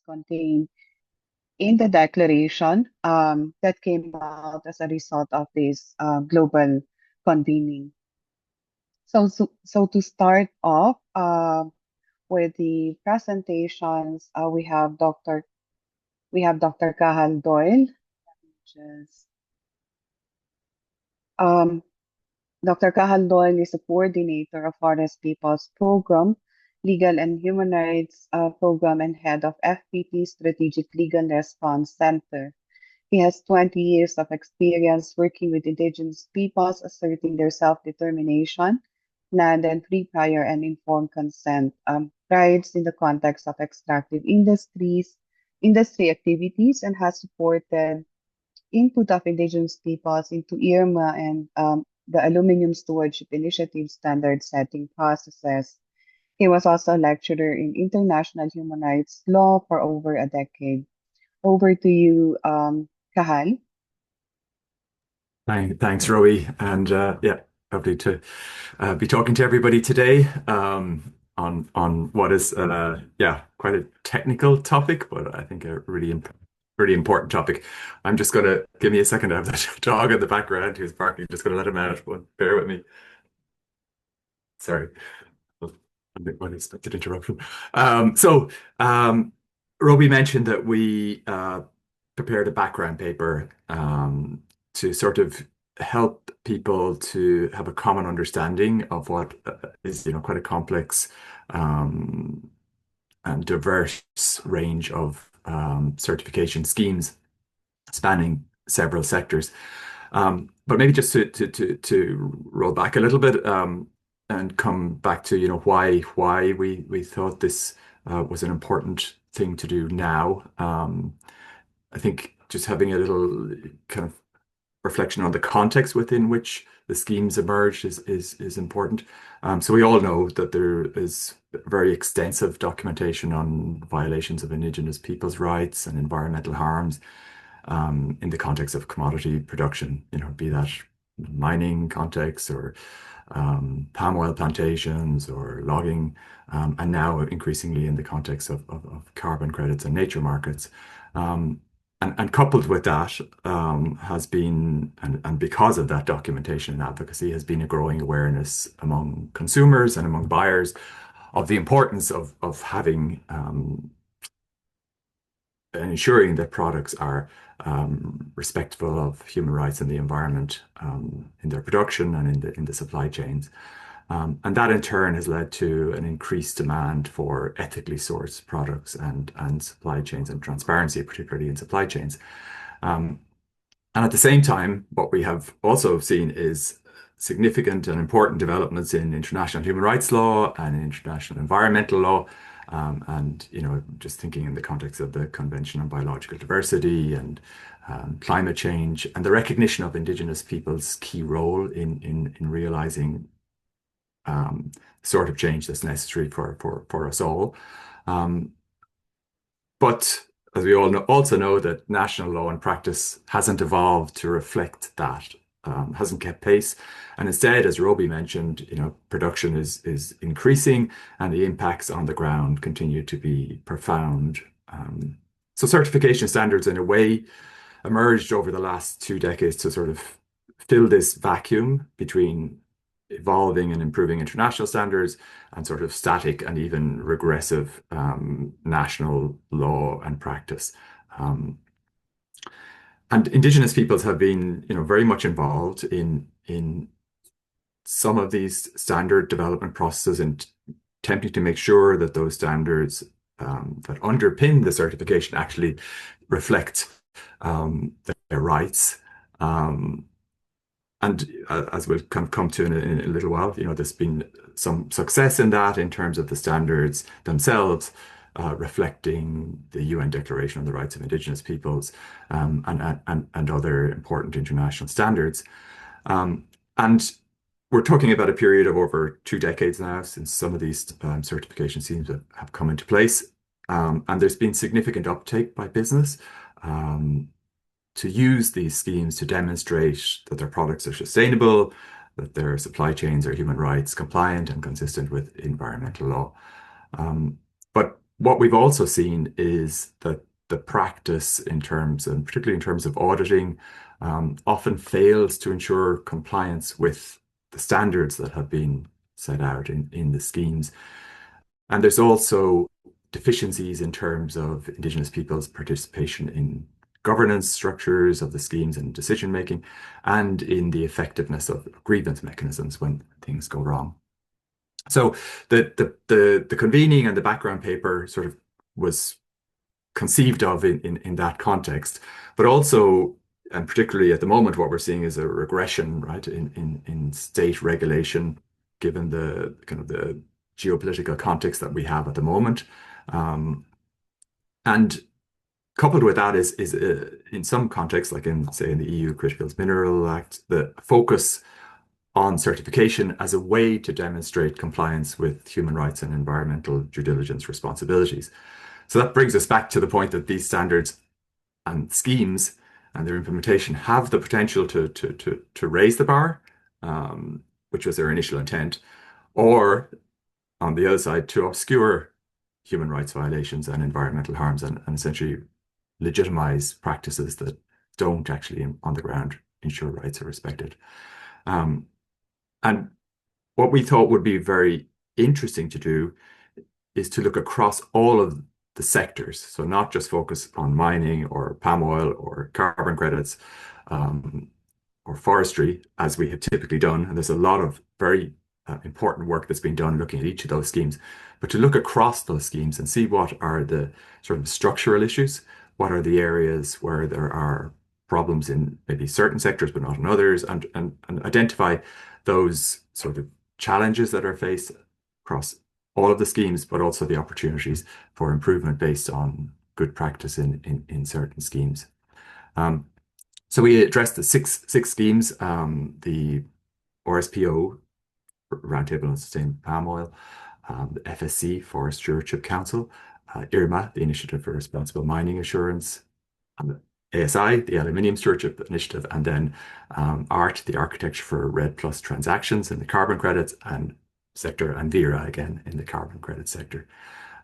contained in the declaration that came out as a result of this global convening. So to start off with the presentations, we have Dr. Kahal Doyle. Just, um, Dr. Kahal Doyle is a coordinator of Forest People's Program, Legal and Human Rights Program, and head of FPP Strategic Legal Response Center. He has 20 years of experience working with Indigenous peoples asserting their self-determination, land and free, prior, and informed consent rights in the context of extractive industry activities, and has supported input of Indigenous peoples into IRMA and the Aluminum Stewardship Initiative standard setting processes. He was also a lecturer in international human rights law for over a decade. Over to you, Kahal. Thanks, Rowie, and yeah, lovely to be talking to everybody today on what is yeah, quite a technical topic, but I think a really important topic. I'm just gonna give me a second. I have that dog in the background who's barking. Just gonna let him out. But bear with me. Sorry, unexpected interruption. Robbie mentioned that we prepared a background paper to sort of help people to have a common understanding of what is, quite a complex and diverse range of certification schemes spanning several sectors. But maybe just to roll back a little bit and come back to why we thought this was an important thing to do now. I think just having a little kind of reflection on the context within which the schemes emerged is important. So we all know that there is very extensive documentation on violations of Indigenous peoples' rights and environmental harms in the context of commodity production, be that mining context or palm oil plantations or logging, and now increasingly in the context of carbon credits and nature markets. And coupled with that has been, and because of that documentation and advocacy, has been a growing awareness among consumers and among buyers of the importance of having and ensuring that products are respectful of human rights and the environment in their production and in the supply chains. And that in turn has led to an increased demand for ethically sourced products and supply chains and transparency, particularly in supply chains. And at the same time, what we have also seen is significant and important developments in international human rights law and in international environmental law. And just thinking in the context of the Convention on Biological Diversity and climate change and the recognition of Indigenous peoples' key role in realizing sort of change that's necessary for us all. But as we all know, also know that national law and practice hasn't evolved to reflect that, hasn't kept pace. And instead, as Roby mentioned, production is increasing and the impacts on the ground continue to be profound. So certification standards in a way emerged over the last 2 decades to sort of fill this vacuum between evolving and improving international standards and sort of static and even regressive national law and practice. And Indigenous peoples have been, very much involved in some of these standard development processes and attempting to make sure that those standards that underpin the certification actually reflect their rights. And as we'll come to in a little while, there's been some success in that in terms of the standards themselves, reflecting the UN Declaration on the Rights of Indigenous Peoples and other important international standards. And we're talking about a period of over 2 decades now since some of these certification schemes have come into place. And there's been significant uptake by business to use these schemes to demonstrate that their products are sustainable, that their supply chains are human rights compliant and consistent with environmental law. But what we've also seen is that the practice in terms, and particularly in terms of auditing, often fails to ensure compliance with the standards that have been set out in the schemes. And there's also deficiencies in terms of Indigenous peoples' participation in governance structures of the schemes and decision making, and in the effectiveness of grievance mechanisms when things go wrong. So the convening and the background paper sort of was conceived of in that context, but also, and particularly at the moment, what we're seeing is a regression, right, in state regulation, given the kind of the geopolitical context that we have at the moment. And coupled with that is in some contexts, like in, say, in the EU Critical Mineral Act, the focus on certification as a way to demonstrate compliance with human rights and environmental due diligence responsibilities. So that brings us back to the point that these standards and schemes and their implementation have the potential to raise the bar, which was their initial intent, or on the other side, to obscure human rights violations and environmental harms and essentially legitimize practices that don't actually on the ground ensure rights are respected. Um, and what we thought would be very interesting to do is to look across all of the sectors. So not just focus on mining or palm oil or carbon credits, or forestry, as we have typically done. And there's a lot of very important work that's been done looking at each of those schemes, but to look across those schemes and see what are the sort of structural issues, what are the areas where there are problems in maybe certain sectors but not in others, and identify those sort of challenges that are faced across all of the schemes, but also the opportunities for improvement based on good practice in certain schemes. Um, so we addressed the six schemes, the RSPO, Roundtable on Sustainable Palm Oil, the FSC, Forest Stewardship Council, IRMA, the Initiative for Responsible Mining Assurance, and the ASI, the Aluminium Stewardship Initiative, and then ART, the Architecture for REDD+ Transactions in the carbon credits and sector, and VERA, again, in the carbon credit sector.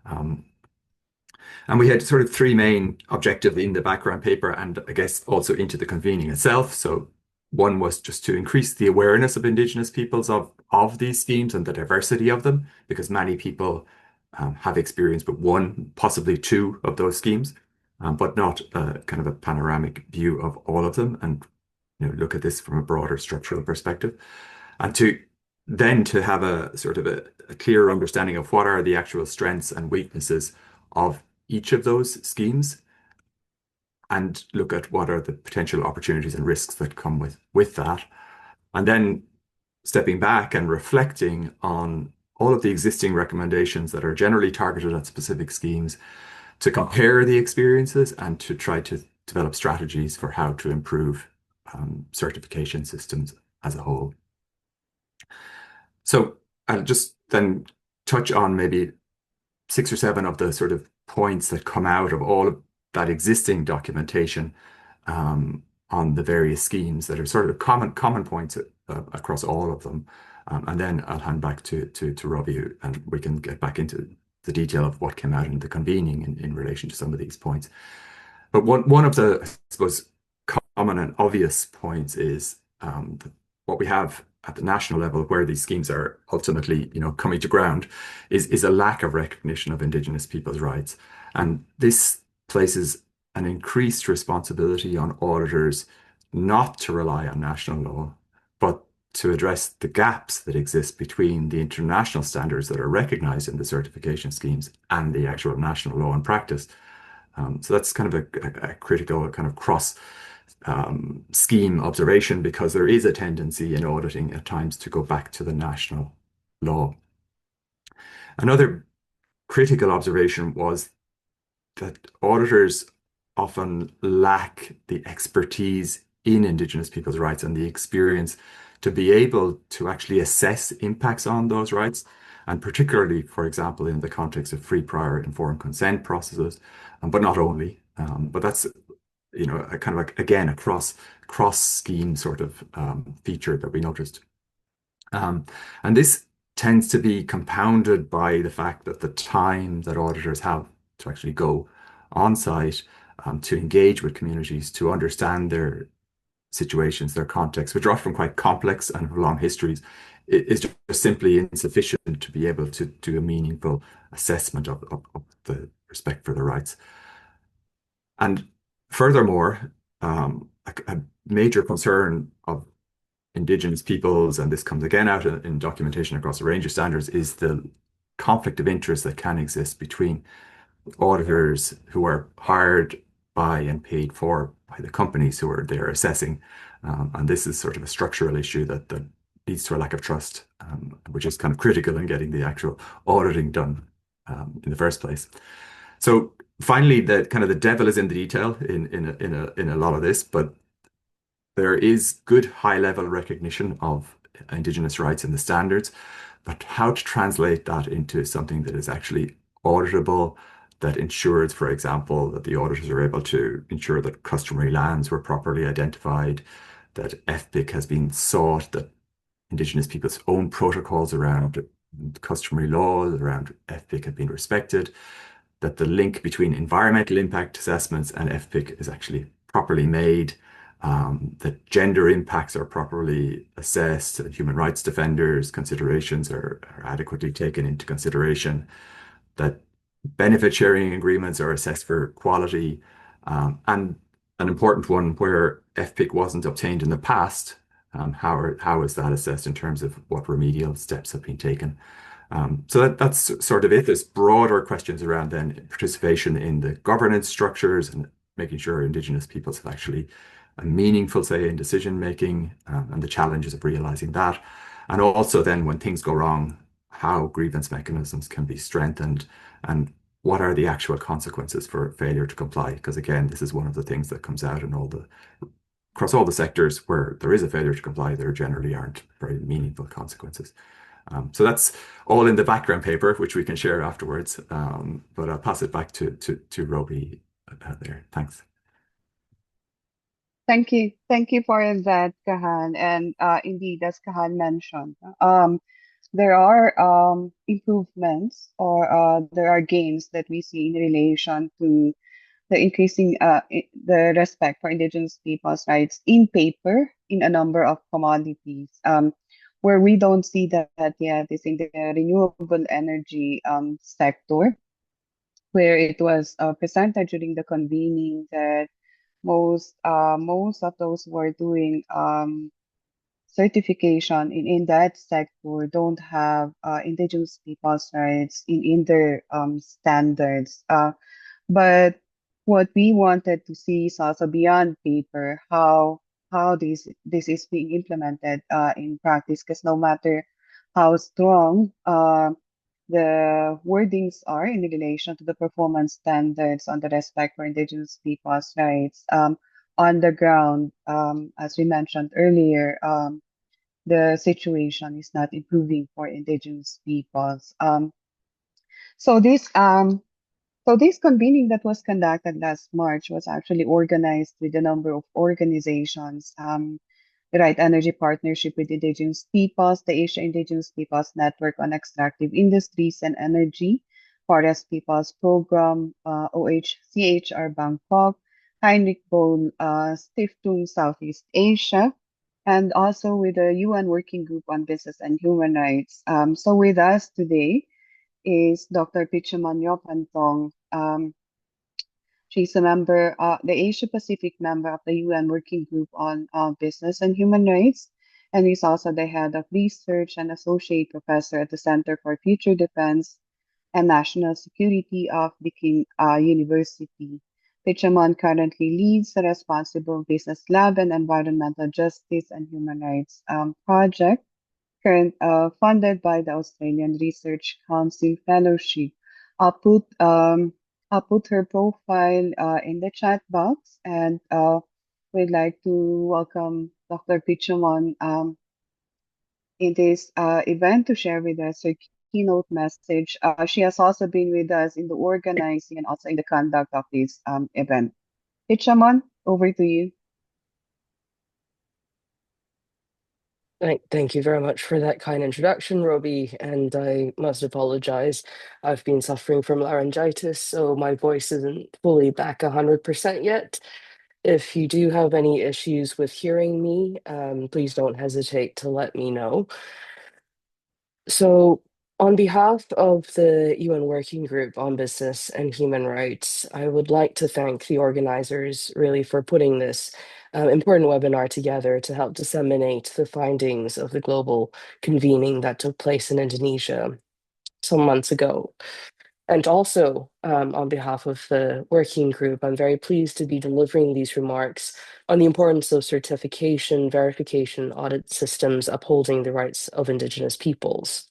And we had sort of three main objectives in the background paper, and I guess also into the convening itself. So one was just to increase the awareness of Indigenous peoples of these schemes and the diversity of them, because many people have experience with one, possibly two of those schemes, but not kind of a panoramic view of all of them, and look at this from a broader structural perspective. And to have a sort of a clearer understanding of what are the actual strengths and weaknesses of each of those schemes, and look at what are the potential opportunities and risks that come with that. And then stepping back and reflecting on all of the existing recommendations that are generally targeted at specific schemes, to compare the experiences and to try to develop strategies for how to improve certification systems as a whole. So I'll just then touch on maybe 6 or 7 of the sort of points that come out of all of that existing documentation on the various schemes that are sort of common points across all of them. And then I'll hand back to Robbie, and we can get back into the detail of what came out in the convening in relation to some of these points. But one of the, I suppose, common and obvious points is what we have at the national level, where these schemes are ultimately, coming to ground, is a lack of recognition of Indigenous peoples' rights. And this places an increased responsibility on auditors not to rely on national law, but to address the gaps that exist between the international standards that are recognized in the certification schemes and the actual national law and practice. So that's kind of a critical kind of cross scheme observation, because there is a tendency in auditing at times to go back to the national law. Another critical observation was that auditors often lack the expertise in Indigenous people's rights and the experience to be able to actually assess impacts on those rights, and particularly, for example, in the context of free, prior, informed consent processes, but not only. But that's a kind of again a cross scheme sort of feature that we noticed. And this tends to be compounded by the fact that the time that auditors have to actually go on site, to engage with communities, to understand their situations, their contexts, which are often quite complex and have long histories, is just simply insufficient to be able to do a meaningful assessment of the respect for their rights. And furthermore, a major concern of Indigenous peoples, and this comes again out in documentation across a range of standards, is the conflict of interest that can exist between auditors who are hired by and paid for by the companies who are there assessing. And this is sort of a structural issue that leads to a lack of trust, which is kind of critical in getting the actual auditing done in the first place. So finally, the kind of the devil is in the detail in a lot of this, but there is good high level recognition of Indigenous rights in the standards, but how to translate that into something that is actually auditable, that ensures, for example, that the auditors are able to ensure that customary lands were properly identified, that FPIC has been sought, that Indigenous people's own protocols around customary laws around FPIC have been respected, that the link between environmental impact assessments and FPIC is actually properly made, that gender impacts are properly assessed, that human rights defenders' considerations are adequately taken into consideration, that benefit sharing agreements are assessed for quality, and an important one where FPIC wasn't obtained in the past, how is that assessed in terms of what remedial steps have been taken? So that's sort of it. There's broader questions around then participation in the governance structures and making sure Indigenous peoples have actually a meaningful say in decision making, and the challenges of realizing that. And also then when things go wrong, how grievance mechanisms can be strengthened and what are the actual consequences for failure to comply? Because again, this is one of the things that comes out in across all the sectors where there is a failure to comply, there generally aren't very meaningful consequences. So that's all in the background paper, which we can share afterwards. But I'll pass it back to Roby there. Thanks. Thank you. Thank you for that, Kahan. And indeed, as Kahan mentioned, there are improvements or there are gains that we see in relation to the increasing the respect for Indigenous people's rights in paper in a number of commodities. Where we don't see that yet is in the renewable energy sector, where it was presented during the convening that most of those who are doing certification in that sector don't have Indigenous people's rights in their standards. But what we wanted to see is also beyond paper how this is being implemented in practice. Because no matter how strong the wordings are in relation to the performance standards on the respect for Indigenous people's rights, on the ground, as we mentioned earlier, the situation is not improving for Indigenous peoples. So this um, so this convening that was conducted last March was actually organized with a number of organizations, the Right Energy Partnership with Indigenous Peoples, the Asia Indigenous Peoples Network on Extractive Industries and Energy, Forest Peoples Program, OHCHR Bangkok, Heinrich Boll Stiftung Southeast Asia, and also with the UN Working Group on Business and Human Rights. So with us today is Dr. Pichaman Yopantong. She's a member, the Asia Pacific member of the UN Working Group on Business and Human Rights, and is also the head of research and associate professor at the Center for Future Defense and National Security of the King University. Pichaman currently leads the Responsible Business Lab and Environmental Justice and Human Rights project funded by the Australian Research Council Fellowship. I'll put um, I'll put her profile in the chat box, and we'd like to welcome Dr. Pichumon in this event to share with us her keynote message. She has also been with us in the organizing and also in the conduct of this event. Pichumon, over to you. Thank you very much for that kind introduction, Robbie. And I must apologize. I've been suffering from laryngitis, so my voice isn't fully back 100% yet. If you do have any issues with hearing me, please don't hesitate to let me know. So, on behalf of the UN Working Group on Business and Human Rights, I would like to thank the organizers really for putting this important webinar together to help disseminate the findings of the global convening that took place in Indonesia some months ago. And also, on behalf of the working group, I'm very pleased to be delivering these remarks on the importance of certification, verification, audit systems upholding the rights of Indigenous peoples.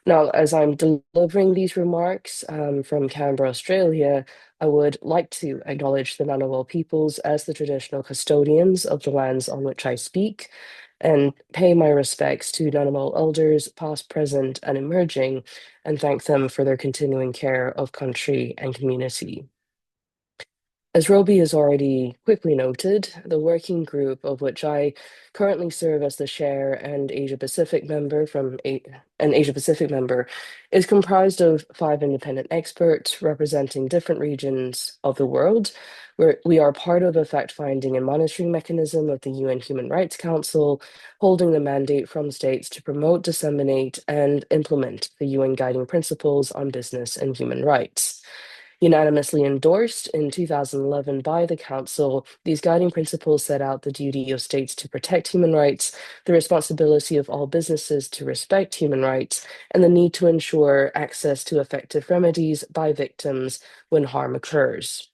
Now, as I'm delivering these remarks from Canberra, Australia, I would like to acknowledge the Ngunnawal peoples as the traditional custodians of the lands on which I speak, and pay my respects to Ngunnawal elders, past, present, and emerging, and thank them for their continuing care of country and community. As Roby has already quickly noted, the working group, of which I currently serve as the chair and Asia Pacific member is comprised of 5 independent experts representing different regions of the world. We are part of a fact-finding and monitoring mechanism of the UN Human Rights Council, holding the mandate from states to promote, disseminate, and implement the UN guiding principles on business and human rights. Unanimously endorsed in 2011 by the Council, these guiding principles set out the duty of states to protect human rights, the responsibility of all businesses to respect human rights, and the need to ensure access to effective remedies by victims when harm occurs.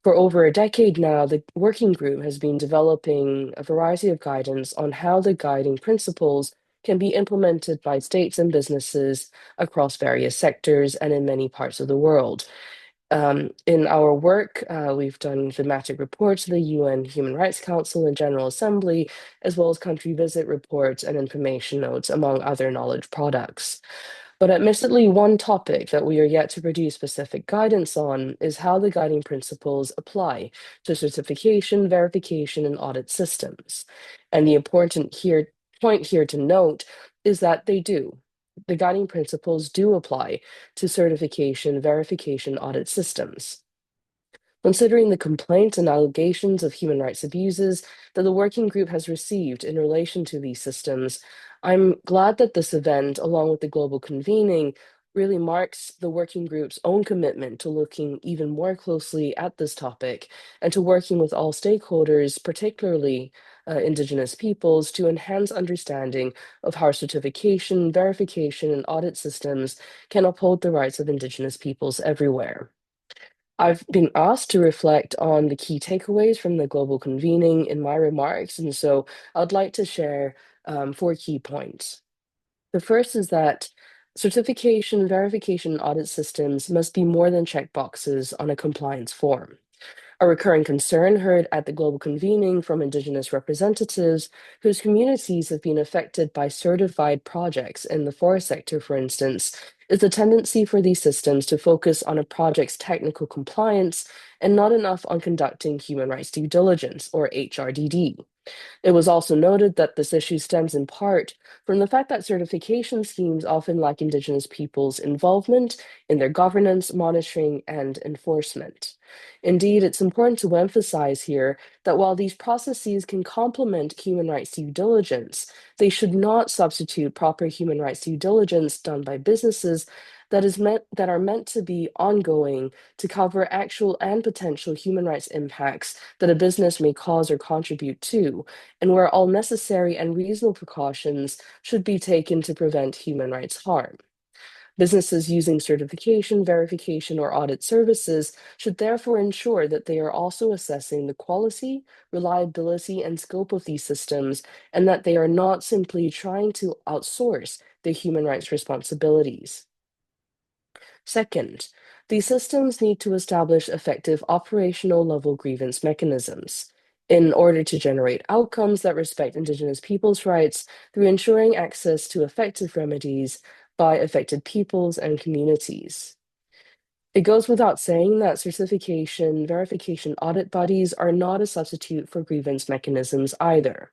For over a decade now, the working group has been developing a variety of guidance on how the guiding principles can be implemented by states and businesses across various sectors and in many parts of the world. In our work, we've done thematic reports to the UN Human Rights Council and General Assembly, as well as country visit reports and information notes, among other knowledge products. But admittedly, one topic that we are yet to produce specific guidance on is how the guiding principles apply to certification, verification, and audit systems. And the point here to note is that they do. The guiding principles do apply to certification, verification, audit systems. Considering the complaints and allegations of human rights abuses that the working group has received in relation to these systems, I'm glad that this event, along with the global convening, really marks the working group's own commitment to looking even more closely at this topic and to working with all stakeholders, particularly Indigenous peoples, to enhance understanding of how certification, verification, and audit systems can uphold the rights of Indigenous peoples everywhere. I've been asked to reflect on the key takeaways from the global convening in my remarks, and so I'd like to share 4 key points. The first is that certification, verification, and audit systems must be more than checkboxes on a compliance form. A recurring concern heard at the global convening from Indigenous representatives whose communities have been affected by certified projects in the forest sector, for instance, is the tendency for these systems to focus on a project's technical compliance and not enough on conducting human rights due diligence, or HRDD. It was also noted that this issue stems in part from the fact that certification schemes often lack Indigenous peoples' involvement in their governance, monitoring, and enforcement. Indeed, it's important to emphasize here that while these processes can complement human rights due diligence, they should not substitute proper human rights due diligence done by businesses that are meant to be ongoing to cover actual and potential human rights impacts that a business may cause or contribute to, and where all necessary and reasonable precautions should be taken to prevent human rights harm. Businesses using certification, verification, or audit services should therefore ensure that they are also assessing the quality, reliability, and scope of these systems, and that they are not simply trying to outsource their human rights responsibilities. Second, these systems need to establish effective operational level grievance mechanisms in order to generate outcomes that respect Indigenous peoples' rights through ensuring access to effective remedies by affected peoples and communities. It goes without saying that certification, verification, audit bodies are not a substitute for grievance mechanisms either.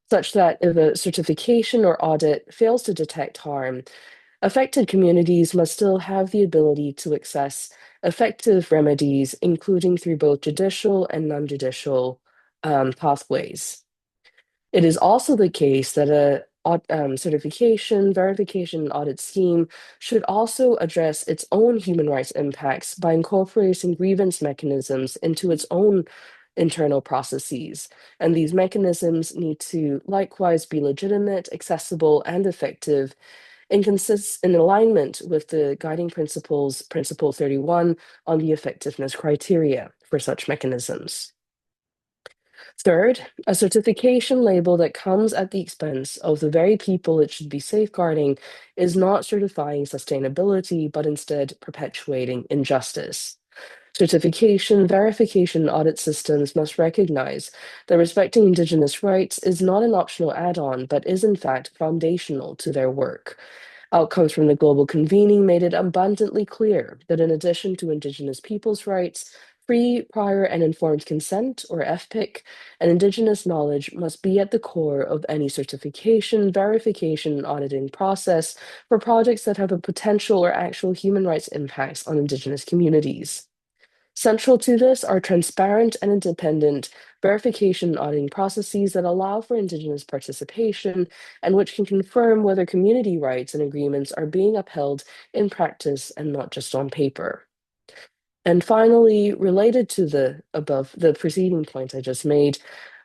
such that if a certification or audit fails to detect harm, affected communities must still have the ability to access effective remedies, including through both judicial and non-judicial pathways. It is also the case that a certification, verification, and audit scheme should also address its own human rights impacts by incorporating grievance mechanisms into its own internal processes. And these mechanisms need to likewise be legitimate, accessible, and effective, and consists in alignment with the guiding principles, Principle 31, on the effectiveness criteria for such mechanisms. Third, a certification label that comes at the expense of the very people it should be safeguarding is not certifying sustainability, but instead perpetuating injustice. Certification, verification, and audit systems must recognize that respecting Indigenous rights is not an optional add-on, but is in fact foundational to their work. Outcomes from the global convening made it abundantly clear that in addition to Indigenous peoples' rights, free, prior, and informed consent, or FPIC, and Indigenous knowledge must be at the core of any certification, verification, and auditing process for projects that have a potential or actual human rights impacts on Indigenous communities. Central to this are transparent and independent verification and auditing processes that allow for Indigenous participation and which can confirm whether community rights and agreements are being upheld in practice and not just on paper. And finally, related to the preceding point I just made,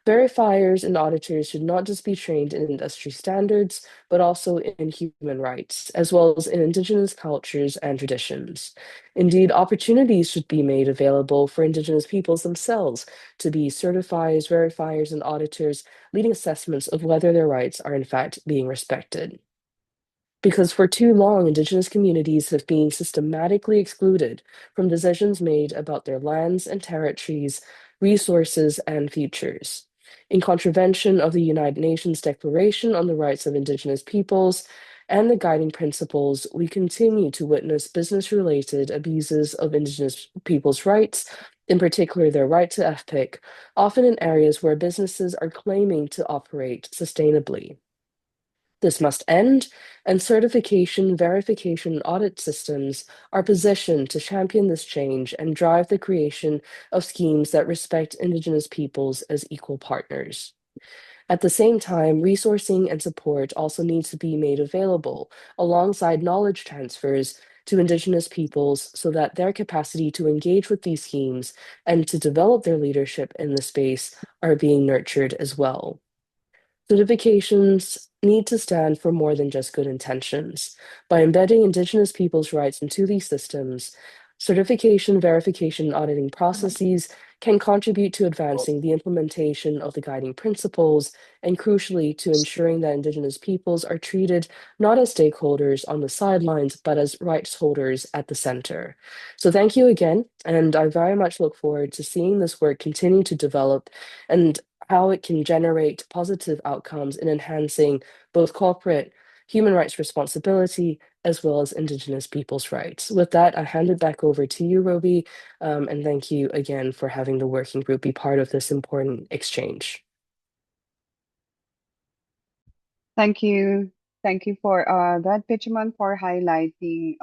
verifiers and auditors should not just be trained in industry standards, but also in human rights, as well as in Indigenous cultures and traditions. Indeed, opportunities should be made available for Indigenous peoples themselves to be certifiers, verifiers, and auditors, leading assessments of whether their rights are in fact being respected. Because for too long, Indigenous communities have been systematically excluded from decisions made about their lands and territories, resources, and futures. In contravention of the United Nations Declaration on the Rights of Indigenous Peoples and the guiding principles, we continue to witness business-related abuses of Indigenous peoples' rights, in particular their right to FPIC, often in areas where businesses are claiming to operate sustainably. This must end, and certification, verification, and audit systems are positioned to champion this change and drive the creation of schemes that respect Indigenous peoples as equal partners. At the same time, resourcing and support also needs to be made available alongside knowledge transfers to Indigenous peoples so that their capacity to engage with these schemes and to develop their leadership in the space are being nurtured as well. Certifications need to stand for more than just good intentions. By embedding Indigenous peoples' rights into these systems, certification, verification, and auditing processes can contribute to advancing the implementation of the guiding principles and, crucially, to ensuring that Indigenous peoples are treated not as stakeholders on the sidelines, but as rights holders at the center. So thank you again, and I very much look forward to seeing this work continue to develop and how it can generate positive outcomes in enhancing both corporate human rights responsibility as well as Indigenous peoples' rights. With that, I hand it back over to you, Roby, and thank you again for having the working group be part of this important exchange. Thank you. Thank you for that, Pitchman, for highlighting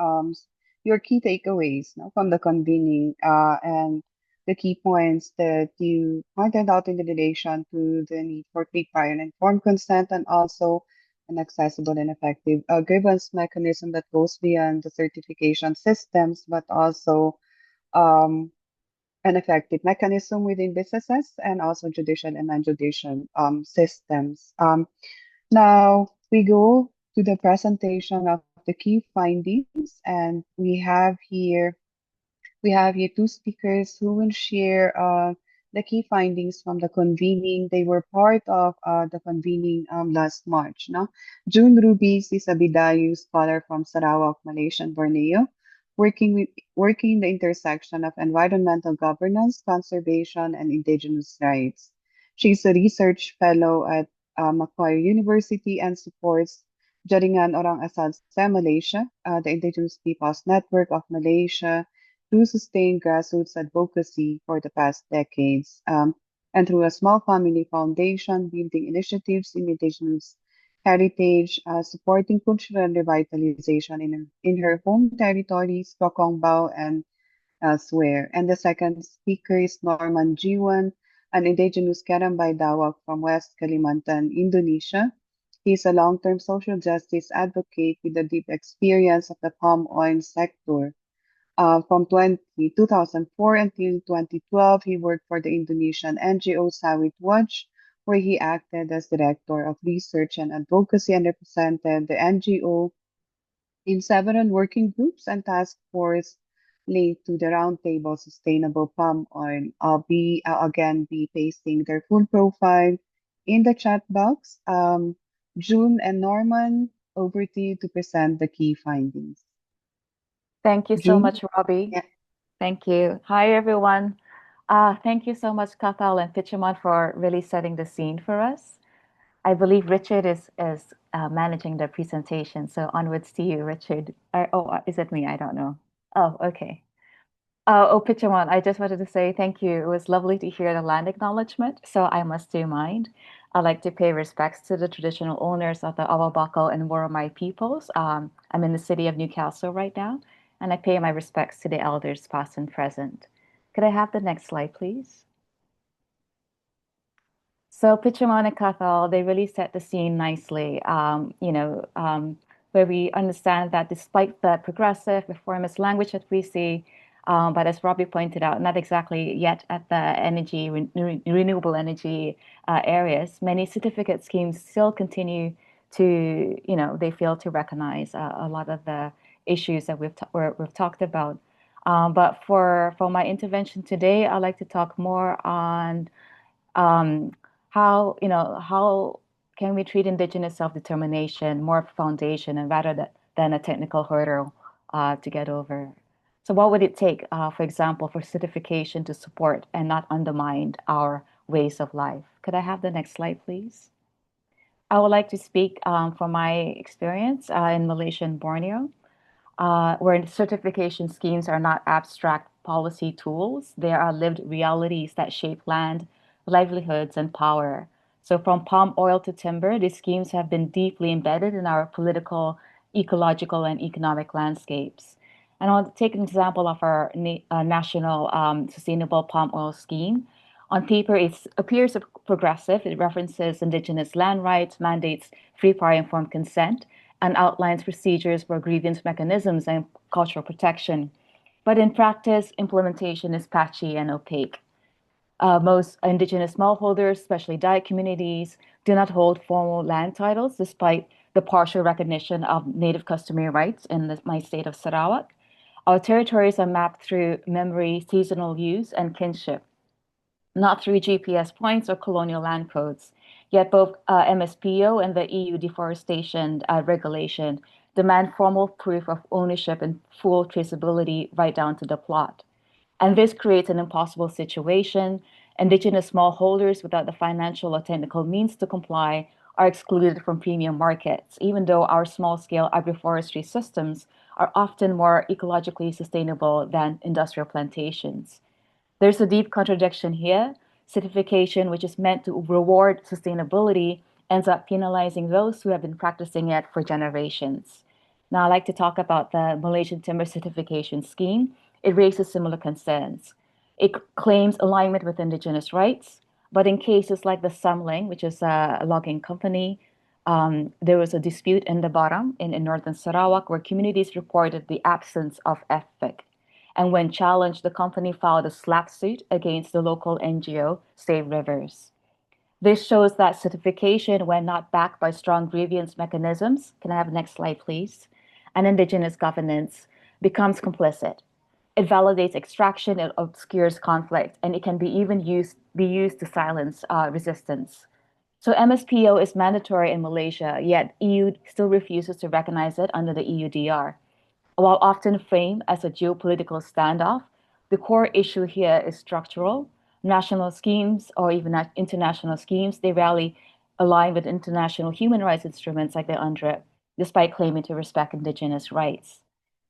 your key takeaways, no, from the convening and the key points that you pointed out in relation to the need for free, prior, and informed consent, and also an accessible and effective grievance mechanism that goes beyond the certification systems, but also um, an effective mechanism within businesses and also judicial and non-judicial systems. Now we go to the presentation of the key findings, and we have here two speakers who will share the key findings from the convening. They were part of the convening last March. No? June Rubies is a Bidayu scholar from Sarawak, Malaysia, and Borneo, working the intersection of environmental governance, conservation, and indigenous rights. She's a research fellow at Macquarie University and supports Jaringan Orang Asal Se Malaysia, the Indigenous Peoples Network of Malaysia, to sustain grassroots advocacy for the past decades. and through a small family foundation, building initiatives in Indigenous heritage, supporting cultural revitalization in her home territories, Bao, and elsewhere. And the second speaker is Norman Jiwan, an indigenous Karambay Dawak from West Kalimantan, Indonesia. He is a long-term social justice advocate with a deep experience of the palm oil sector. From 2004 until 2012, he worked for the Indonesian NGO Sawit Watch, where he acted as Director of Research and Advocacy and represented the NGO in several working groups and task force linked to the Roundtable Sustainable Palm Oil. I'll be pasting their full profile in the chat box. June and Norman, over to you to present the key findings. Thank you so June? much, Robbie. Yeah. Thank you. Hi, everyone. Thank you so much, Kathal and Pichaman, for really setting the scene for us. I believe Richard is managing the presentation, so onwards to you, Richard. Is it me? I don't know. Oh, okay. Pichaman, I just wanted to say thank you. It was lovely to hear the land acknowledgement, so I must do mine. I'd like to pay respects to the traditional owners of the Awabako and Woromai peoples. I'm in the city of Newcastle right now, and I pay my respects to the elders past and present. Could I have the next slide, please? So Pichaman and Kathal, they really set the scene nicely, where we understand that despite the progressive reformist language that we see, but as Robbie pointed out, not exactly yet at the renewable energy areas, many certificate schemes still continue to, they fail to recognize a lot of the issues that we've talked about. But for my intervention today, I'd like to talk more on um, how can we treat Indigenous self-determination more of a foundation and than a technical hurdle to get over. So what would it take, for example, for certification to support and not undermine our ways of life? Could I have the next slide, please? I would like to speak from my experience in Malaysia and Borneo, where certification schemes are not abstract policy tools. They are lived realities that shape land, livelihoods, and power. So, from palm oil to timber, these schemes have been deeply embedded in our political, ecological, and economic landscapes. And I want to take an example of our national sustainable palm oil scheme. On paper, it appears progressive. It references indigenous land rights, mandates free, prior, informed consent, and outlines procedures for grievance mechanisms and cultural protection. But in practice, implementation is patchy and opaque. Most indigenous smallholders, especially Dayak communities, do not hold formal land titles despite the partial recognition of native customary rights in my state of Sarawak. Our territories are mapped through memory, seasonal use, and kinship, not through GPS points or colonial land codes. Yet both MSPO and the EU deforestation regulation demand formal proof of ownership and full traceability right down to the plot. And this creates an impossible situation. Indigenous smallholders without the financial or technical means to comply are excluded from premium markets, even though our small-scale agroforestry systems are often more ecologically sustainable than industrial plantations. There's a deep contradiction here. Certification, which is meant to reward sustainability, ends up penalizing those who have been practicing it for generations. Now, I'd like to talk about the Malaysian Timber Certification Scheme. It raises similar concerns. It claims alignment with Indigenous rights, but in cases like the Samling, which is a logging company, there was a dispute in the bottom in northern Sarawak where communities reported the absence of FPIC. And when challenged, the company filed a slap suit against the local NGO, Save Rivers. This shows that certification, when not backed by strong grievance mechanisms, can I have the next slide, please? And Indigenous governance becomes complicit. It validates extraction, it obscures conflict, and it can be used to silence resistance. So MSPO is mandatory in Malaysia, yet EU still refuses to recognize it under the EUDR. While often framed as a geopolitical standoff, the core issue here is structural. National schemes or even international schemes, they rarely align with international human rights instruments like the UNDRIP, despite claiming to respect Indigenous rights.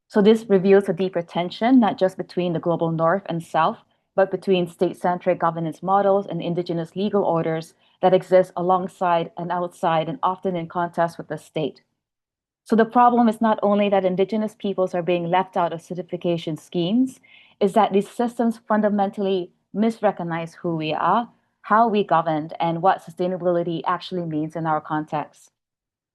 So this reveals a deeper tension, not just between the global north and south, but between state-centric governance models and indigenous legal orders that exist alongside and outside and often in contest with the state. So the problem is not only that indigenous peoples are being left out of certification schemes, is that these systems fundamentally misrecognize who we are, how we governed, and what sustainability actually means in our context.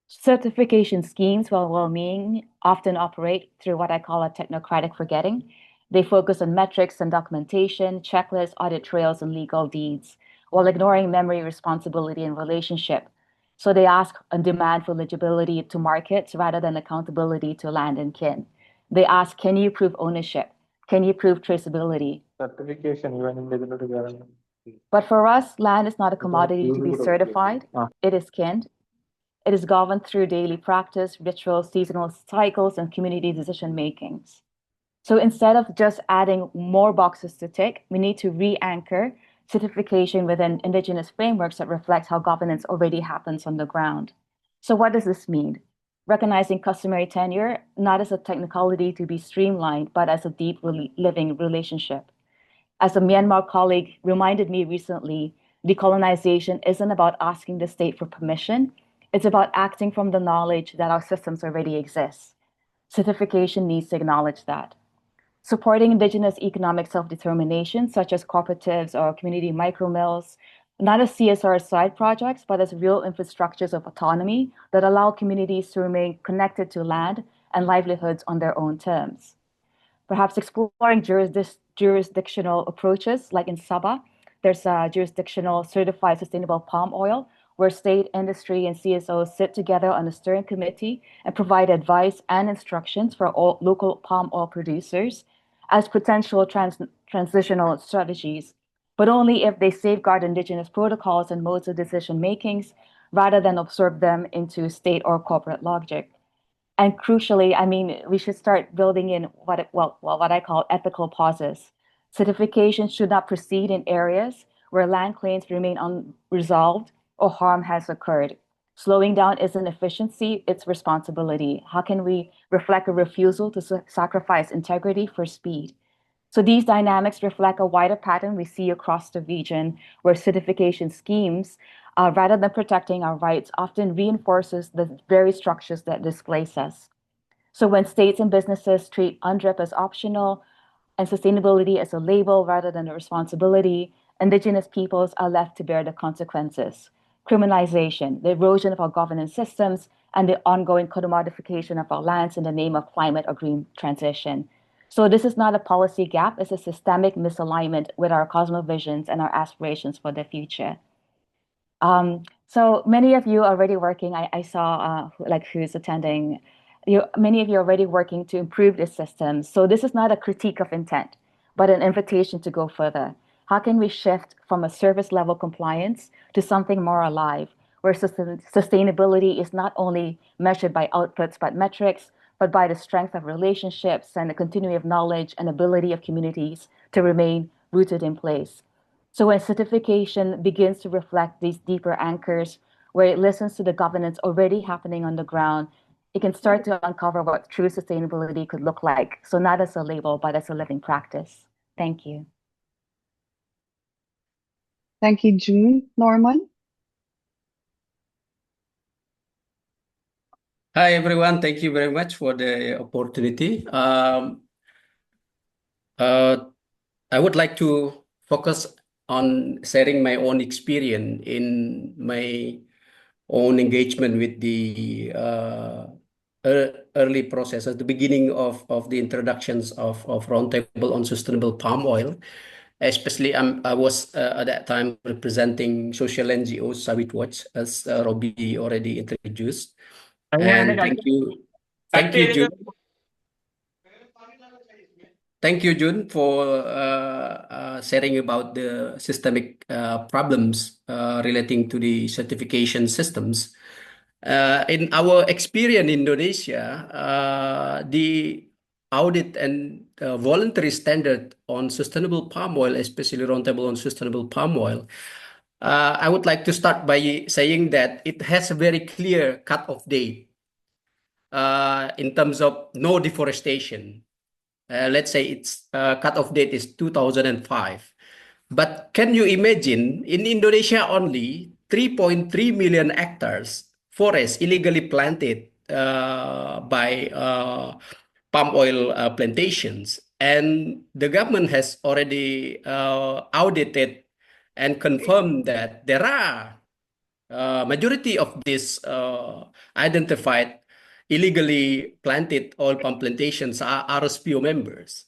Certification schemes, while well-meaning, often operate through what I call a technocratic forgetting. They focus on metrics and documentation, checklists, audit trails, and legal deeds, while ignoring memory, responsibility, and relationship. So they ask and demand for legibility to markets rather than accountability to land and kin. They ask, can you prove ownership? Can you prove traceability? Certification even in the But for us, land is not a commodity to be certified. It is kin. It is governed through daily practice, rituals, seasonal cycles, and community decision makings. So instead of just adding more boxes to tick, we need to re-anchor certification within indigenous frameworks that reflect how governance already happens on the ground. So what does this mean? Recognizing customary tenure not as a technicality to be streamlined, but as a deep living relationship. As a Myanmar colleague reminded me recently, decolonization isn't about asking the state for permission. It's about acting from the knowledge that our systems already exist. Certification needs to acknowledge that. Supporting indigenous economic self-determination, such as cooperatives or community micromills, not as CSR side projects, but as real infrastructures of autonomy that allow communities to remain connected to land and livelihoods on their own terms. Perhaps exploring jurisdictional approaches, like in Sabah, there's a jurisdictional certified sustainable palm oil, where state, industry, and CSOs sit together on a steering committee and provide advice and instructions for all local palm oil producers as potential transitional strategies, but only if they safeguard indigenous protocols and modes of decision makings rather than absorb them into state or corporate logic. And crucially, I mean, we should start building in what I call ethical pauses. Certification should not proceed in areas where land claims remain unresolved or harm has occurred. Slowing down isn't efficiency, it's responsibility. How can we reflect a refusal to sacrifice integrity for speed? So these dynamics reflect a wider pattern we see across the region, where certification schemes, rather than protecting our rights, often reinforces the very structures that displace us. So when states and businesses treat UNDRIP as optional and sustainability as a label rather than a responsibility, indigenous peoples are left to bear the consequences. Criminalization, the erosion of our governance systems, and the ongoing commodification of our lands in the name of climate or green transition. So this is not a policy gap, it's a systemic misalignment with our cosmovisions and our aspirations for the future. So many of you are already working. I saw like who's attending. Many of you are already working to improve this system. So this is not a critique of intent, but an invitation to go further. How can we shift from a service level compliance to something more alive, where sustainability is not only measured by outputs, but metrics, but by the strength of relationships and the continuity of knowledge and ability of communities to remain rooted in place. So when certification begins to reflect these deeper anchors, where it listens to the governance already happening on the ground, it can start to uncover what true sustainability could look like. So not as a label, but as a living practice. Thank you. Thank you, June. Norman? Hi, everyone. Thank you very much for the opportunity. I would like to focus on sharing my own experience in my own engagement with the early process at the beginning of the introductions of Roundtable on Sustainable Palm Oil. Especially, I was at that time representing social NGO Sawit Watch, as Robbie already introduced. And thank you, June. Thank you, June, for sharing about the systemic problems relating to the certification systems. In our experience in Indonesia, the audit and voluntary standard on sustainable palm oil, especially Roundtable on Sustainable Palm Oil, I would like to start by saying that it has a very clear cut-off date in terms of no deforestation. let's say its cutoff date is 2005. But can you imagine in Indonesia only 3.3 million hectares forest illegally planted by palm oil plantations, and the government has already audited and confirmed that there are majority of these identified illegally planted oil palm plantations are RSPO members.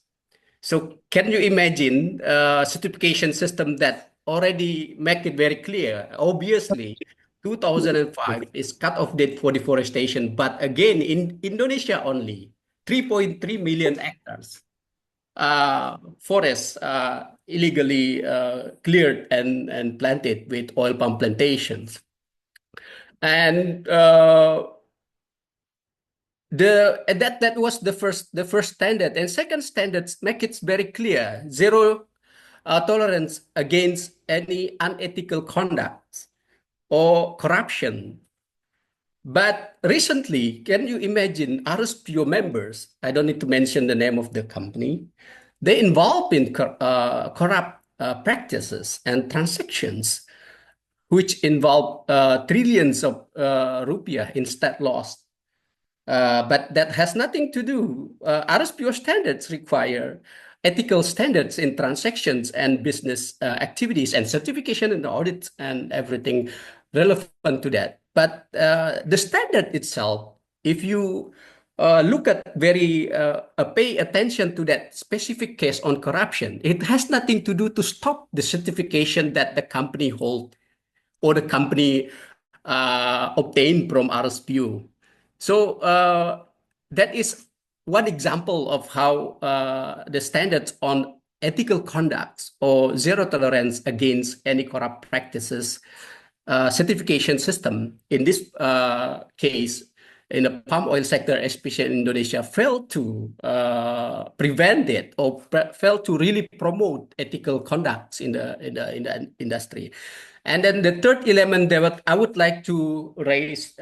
So can you imagine a certification system that already make it very clear? Obviously, 2005 is cut-off date for deforestation, but again, in Indonesia only, 3.3 million hectares forests illegally cleared and planted with oil palm plantations. And that was the first standard, and second standards make it very clear: zero tolerance against any unethical conduct or corruption. But recently, can you imagine RSPO members? I don't need to mention the name of the company. They involved in corrupt practices and transactions, which involve trillions of rupiah instead lost. But that has nothing to do. RSPO standards require ethical standards in transactions and business activities, and certification and audits and everything relevant to that. But the standard itself, if you look at pay attention to that specific case on corruption, it has nothing to do to stop the certification that the company hold or the company obtained from RSPO. So that is one example of how the standards on ethical conduct or zero tolerance against any corrupt practices certification system in this case in the palm oil sector, especially in Indonesia, failed to prevent it or failed to really promote ethical conduct in the industry. And then the third element that I would like to raise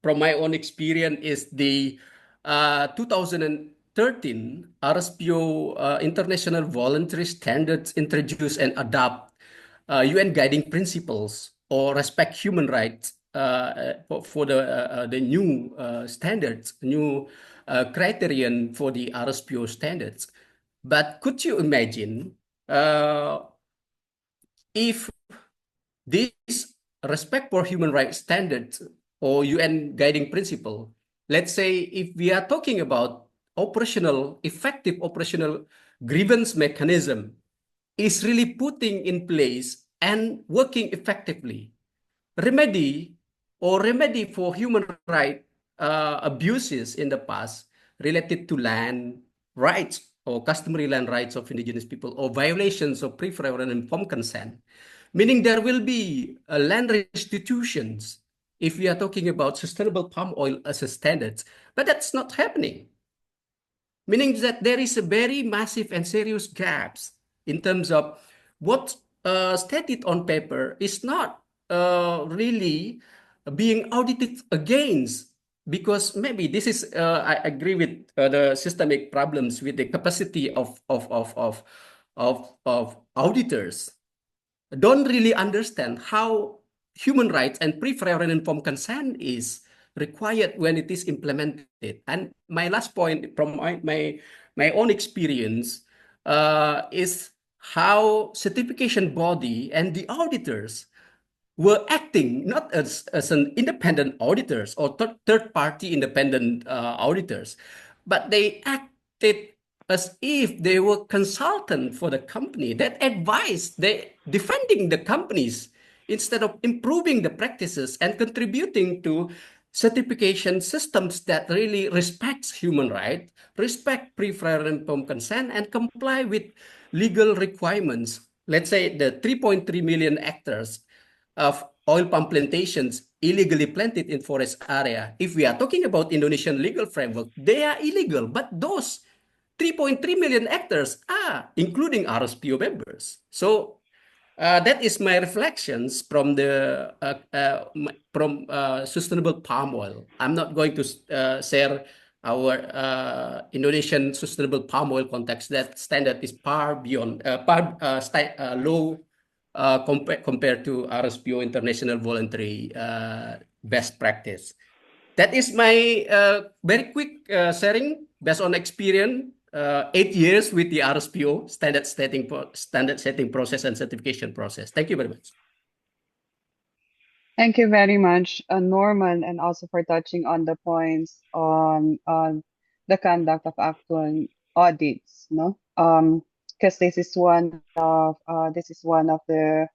from my own experience is the 2013 RSPO International Voluntary Standards introduced and adopt UN guiding principles or respect human rights for the new standards, new criterion for the RSPO standards. But could you imagine if this respect for human rights standards or UN guiding principle, let's say if we are talking about effective operational grievance mechanism is really putting in place and working effectively, remedy for human right abuses in the past related to land rights or customary land rights of indigenous people or violations of pre-prior and informed consent, meaning there will be land restitutions if we are talking about sustainable palm oil as a standards, but that's not happening, meaning that there is a very massive and serious gaps in terms of what stated on paper is not really being audited against, because maybe this is I agree with the systemic problems with the capacity of auditors don't really understand how human rights and pre-prior and informed consent is required when it is implemented. And my last point from my own experience is how certification body and the auditors were acting not as an independent auditors or third-party independent auditors, but they acted as if they were consultant for the company that advised, they defending the companies instead of improving the practices and contributing to certification systems that really respects human rights, respect pre-prior and informed consent, and comply with legal requirements. Let's say the 3.3 million hectares of oil palm plantations illegally planted in forest area. If we are talking about Indonesian legal framework, they are illegal, but those 3.3 million hectares are including RSPO members. So that is my reflections from sustainable palm oil. I'm not going to share our Indonesian sustainable palm oil context, that standard is far beyond low compared to RSPO International Voluntary best practice. That is my very quick sharing based on experience, 8 years with the RSPO standard setting process and certification process. Thank you very much. Thank you very much, Norman, and also for touching on the points on the conduct of actual audits, no? Because this is one of the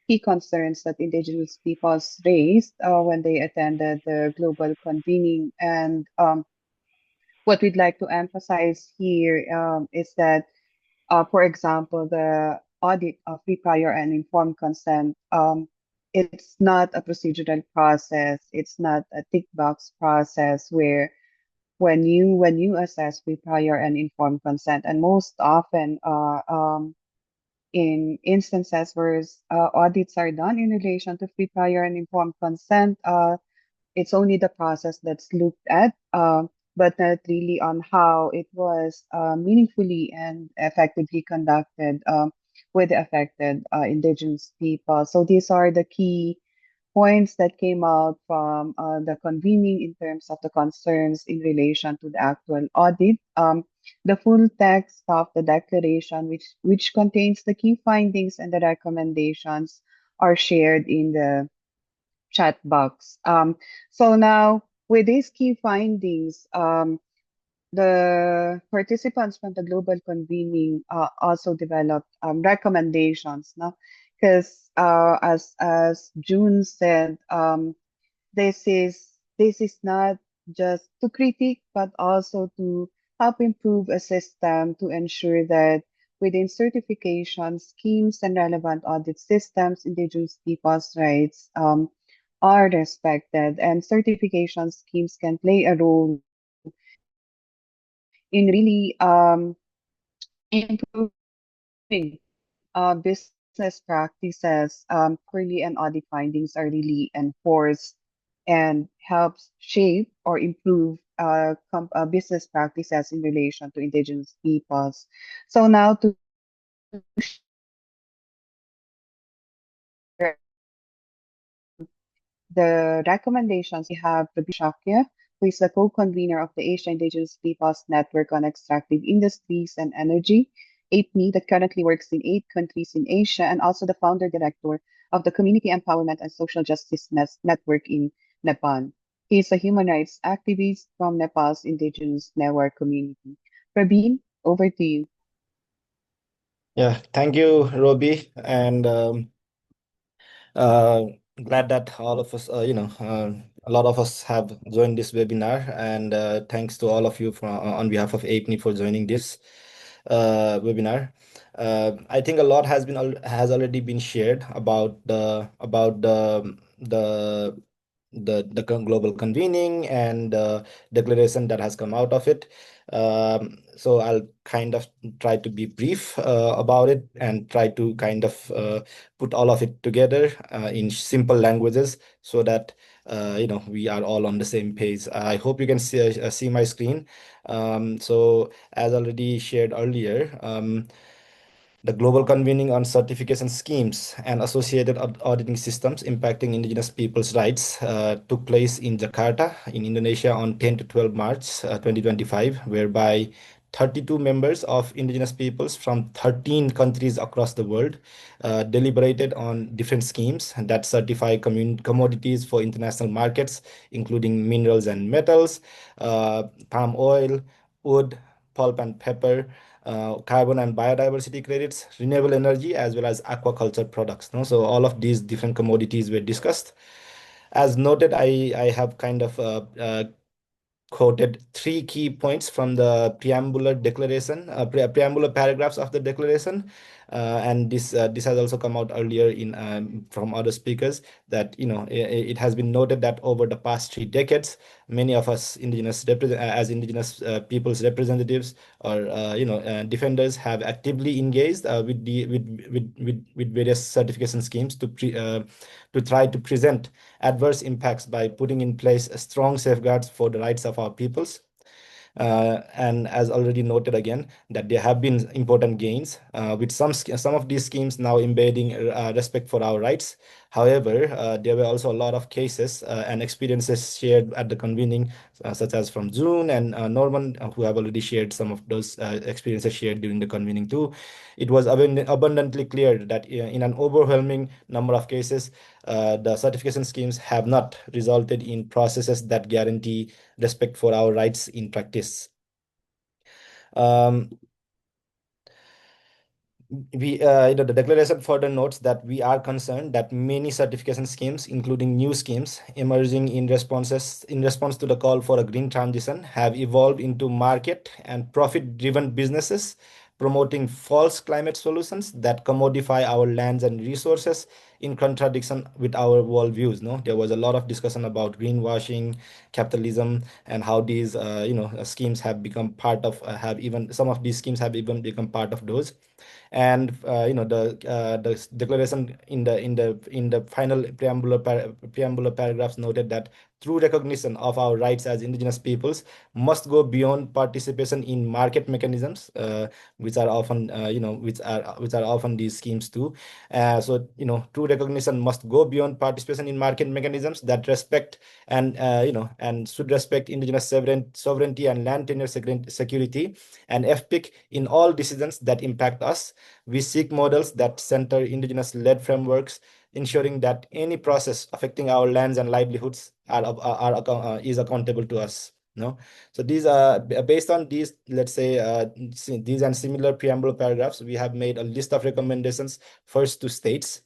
key concerns that Indigenous peoples raised when they attended the global convening. And what we'd like to emphasize here is that, for example, the audit of free, prior, and informed consent, it's not a procedural process. It's not a tick box process where when you assess free, prior, and informed consent, and most often in instances where audits are done in relation to free, prior, and informed consent, it's only the process that's looked at, but not really on how it was meaningfully and effectively conducted with the affected Indigenous people. So these are the key points that came out from the convening in terms of the concerns in relation to the actual audit. The full text of the declaration, which contains the key findings and the recommendations, are shared in the chat box. So now, with these key findings, the participants from the global convening also developed recommendations, no? Because as June said, this is not just to critique, but also to help improve a system to ensure that within certification schemes and relevant audit systems, Indigenous people's rights are respected, and certification schemes can play a role in really improving business practices properly, and audit findings are really enforced and helps shape or improve business practices in relation to Indigenous peoples. So now to share the recommendations, we have Prabi Shakya, who is the co-convener of the Asia Indigenous Peoples Network on Extractive Industries and Energy, APNI, that currently works in 8 countries in Asia, and also the founder director of the Community Empowerment and Social Justice Network in Nepal. He is a human rights activist from Nepal's Indigenous Network community. Praveen, over to you. Yeah, thank you, Roby, and uh, glad that all of us, a lot of us have joined this webinar, and thanks to all of you on behalf of APNI for joining this webinar. I think a lot has already been shared about the global convening and declaration that has come out of it. So I'll kind of try to be brief about it and try to kind of put all of it together in simple languages so that we are all on the same page. I hope you can see my screen. So as already shared earlier, the global convening on certification schemes and associated auditing systems impacting Indigenous people's rights took place in Jakarta, in Indonesia on 10 to 12 March 2025, whereby 32 members of Indigenous peoples from 13 countries across the world deliberated on different schemes that certify commodities for international markets, including minerals and metals, palm oil, wood, pulp and paper, carbon and biodiversity credits, renewable energy, as well as aquaculture products. No? So all of these different commodities were discussed. As noted, I have kind of quoted 3 key points from the preambular declaration, preambular paragraphs of the declaration, and this has also come out earlier in from other speakers that it has been noted that over the past 3 decades, many of us as indigenous people's representatives or defenders have actively engaged with various certification schemes to try to present adverse impacts by putting in place strong safeguards for the rights of our peoples. And as already noted again, that there have been important gains with some of these schemes now embedding respect for our rights. However, there were also a lot of cases and experiences shared at the convening, such as from June and Norman, who have already shared some of those experiences shared during the convening too. It was abundantly clear that in an overwhelming number of cases, the certification schemes have not resulted in processes that guarantee respect for our rights in practice. Um, the declaration further notes that we are concerned that many certification schemes, including new schemes emerging in response to the call for a green transition, have evolved into market and profit-driven businesses promoting false climate solutions that commodify our lands and resources in contradiction with our worldviews. No, there was a lot of discussion about greenwashing, capitalism, and how these schemes have become part of have even some of these schemes have even become part of those. And the declaration in the final preambular paragraphs noted that true recognition of our rights as indigenous peoples must go beyond participation in market mechanisms, which are often which are often these schemes too. So true recognition must go beyond participation in market mechanisms that respect and should respect indigenous sovereignty and land tenure security and FPIC in all decisions that impact us. We seek models that center indigenous-led frameworks, ensuring that any process affecting our lands and livelihoods is accountable to us. No, so these are based on these, let's say, these and similar preamble paragraphs. We have made a list of recommendations first to states,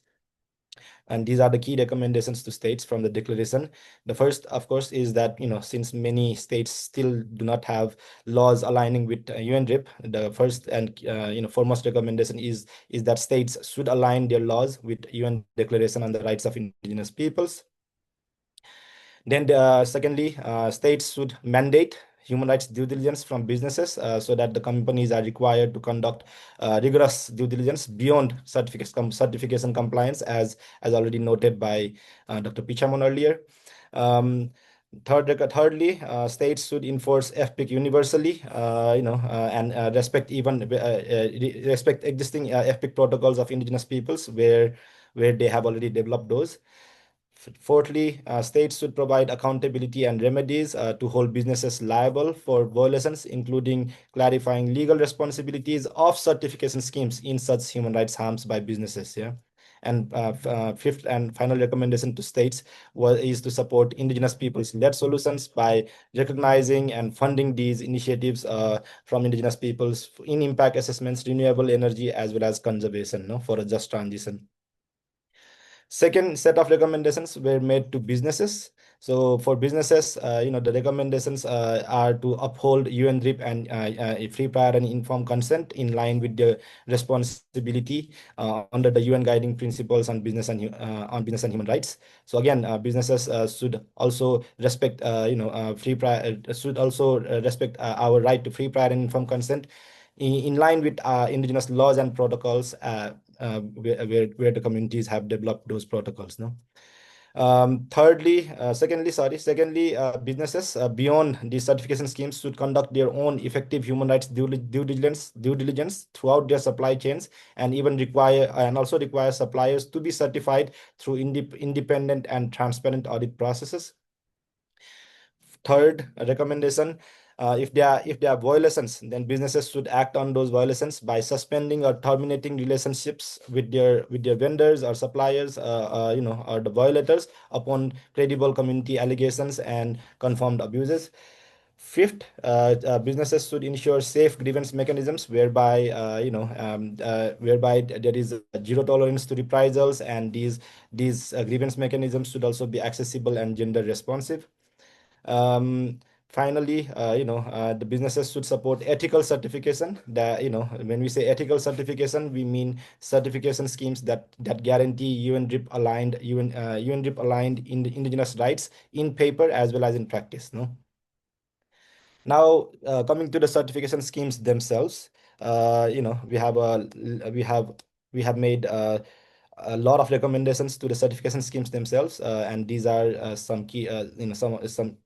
and these are the key recommendations to states from the declaration. The first, of course, is that since many states still do not have laws aligning with UNDRIP, the first and foremost recommendation is that states should align their laws with UN Declaration on the Rights of Indigenous Peoples. Then, secondly, states should mandate human rights due diligence from businesses so that the companies are required to conduct rigorous due diligence beyond certification compliance, as already noted by Dr. Pichamon earlier. Thirdly, states should enforce FPIC universally, and respect existing FPIC protocols of indigenous peoples where they have already developed those. Fourthly, states should provide accountability and remedies to hold businesses liable for violations, including clarifying legal responsibilities of certification schemes in such human rights harms by businesses. Yeah. And fifth and final recommendation to states is to support indigenous peoples-led solutions by recognizing and funding these initiatives from indigenous peoples in impact assessments, renewable energy, as well as conservation, no, for a just transition. Second set of recommendations were made to businesses. So for businesses, the recommendations are to uphold UNDRIP and free, prior, and informed consent in line with the responsibility under the UN guiding principles on business and human rights. So again, businesses should also respect, should also respect our right to free, prior, and informed consent in line with indigenous laws and protocols where the communities have developed those protocols. No. Secondly, businesses beyond these certification schemes should conduct their own effective human rights due diligence throughout their supply chains, and also require suppliers to be certified through independent and transparent audit processes. Third recommendation, if there are violations, then businesses should act on those violations by suspending or terminating relationships with their vendors or suppliers, or the violators upon credible community allegations and confirmed abuses. Fifth, businesses should ensure safe grievance mechanisms whereby there is a zero tolerance to reprisals, and these grievance mechanisms should also be accessible and gender responsive. Finally, the businesses should support ethical certification. When we say ethical certification, we mean certification schemes that guarantee UNDRIP aligned in the indigenous rights in paper as well as in practice. No. Now, coming to the certification schemes themselves, we have made a lot of recommendations to the certification schemes themselves, and these are some key, some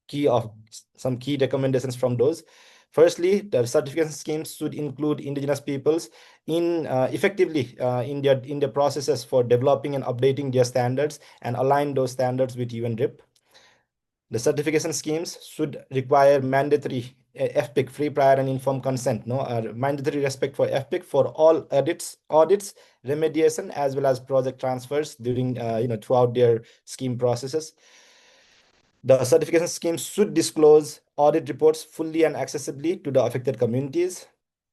key recommendations from those. Firstly, the certification schemes should include indigenous peoples in effectively in their processes for developing and updating their standards and align those standards with UN RIP. The certification schemes should require mandatory FPIC, free, prior, and informed consent, mandatory respect for FPIC for all audits, remediation, as well as project transfers during, throughout their scheme processes. The certification schemes should disclose audit reports fully and accessibly to the affected communities.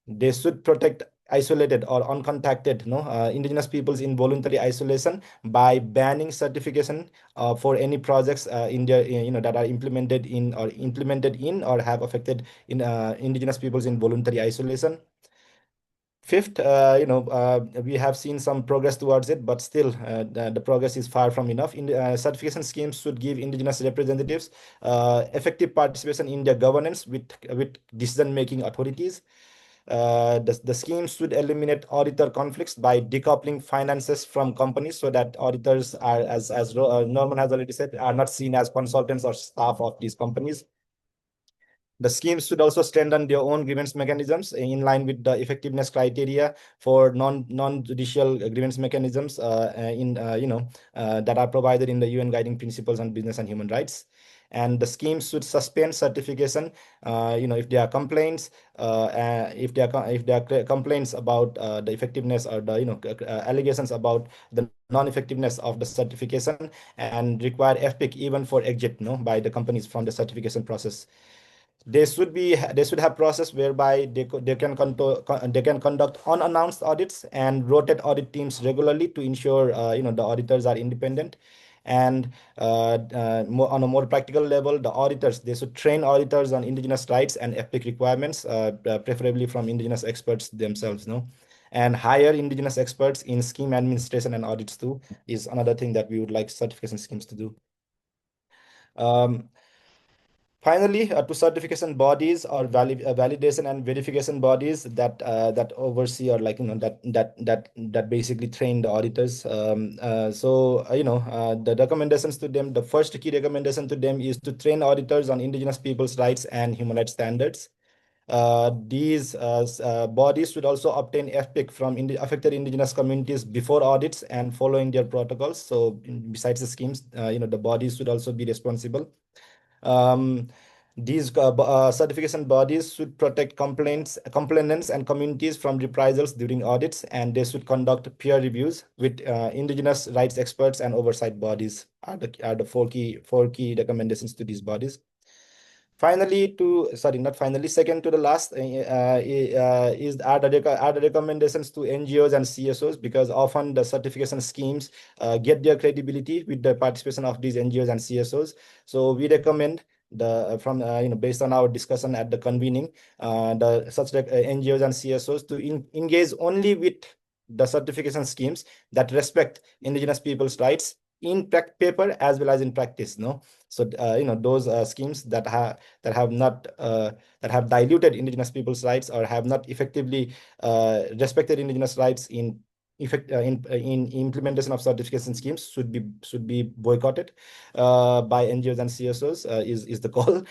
They should protect isolated or uncontacted indigenous peoples in voluntary isolation by banning certification for any projects in their that are implemented in or have affected indigenous peoples in voluntary isolation. Fifth, we have seen some progress towards it, but still the progress is far from enough. Certification schemes should give indigenous representatives effective participation in their governance with decision-making authorities. The schemes should eliminate auditor conflicts by decoupling finances from companies so that auditors are, as Norman has already said, are not seen as consultants or staff of these companies. The schemes should also strengthen their own grievance mechanisms in line with the effectiveness criteria for non-judicial grievance mechanisms that are provided in the UN Guiding Principles on Business and Human Rights. And the schemes should suspend certification, if there are complaints, complaints about the effectiveness or the allegations about the non-effectiveness of the certification, and require FPIC even for exit by the companies from the certification process. They should have process whereby they can conduct unannounced audits and rotate audit teams regularly to ensure the auditors are independent. And on a more practical level, they should train auditors on indigenous rights and FPIC requirements, preferably from indigenous experts themselves. And hire indigenous experts in scheme administration and audits too is another thing that we would like certification schemes to do. Finally, to certification bodies or validation and verification bodies that oversee or that basically train the auditors. The recommendations to them, the first key recommendation to them is to train auditors on indigenous people's rights and human rights standards. These bodies should also obtain FPIC from affected indigenous communities before audits and following their protocols. So besides the schemes, the bodies should also be responsible. These certification bodies should protect complainants and communities from reprisals during audits, and they should conduct peer reviews with indigenous rights experts and oversight bodies are the four key recommendations to these bodies. Finally, second to the last are the recommendations to NGOs and CSOs, because often the certification schemes get their credibility with the participation of these NGOs and CSOs. So we recommend based on our discussion at the convening, such NGOs and CSOs to engage only with the certification schemes that respect indigenous people's rights in paper as well as in practice. So those schemes that have diluted indigenous people's rights or have not effectively respected indigenous rights in implementation of certification schemes should be boycotted by NGOs and CSOs is the call.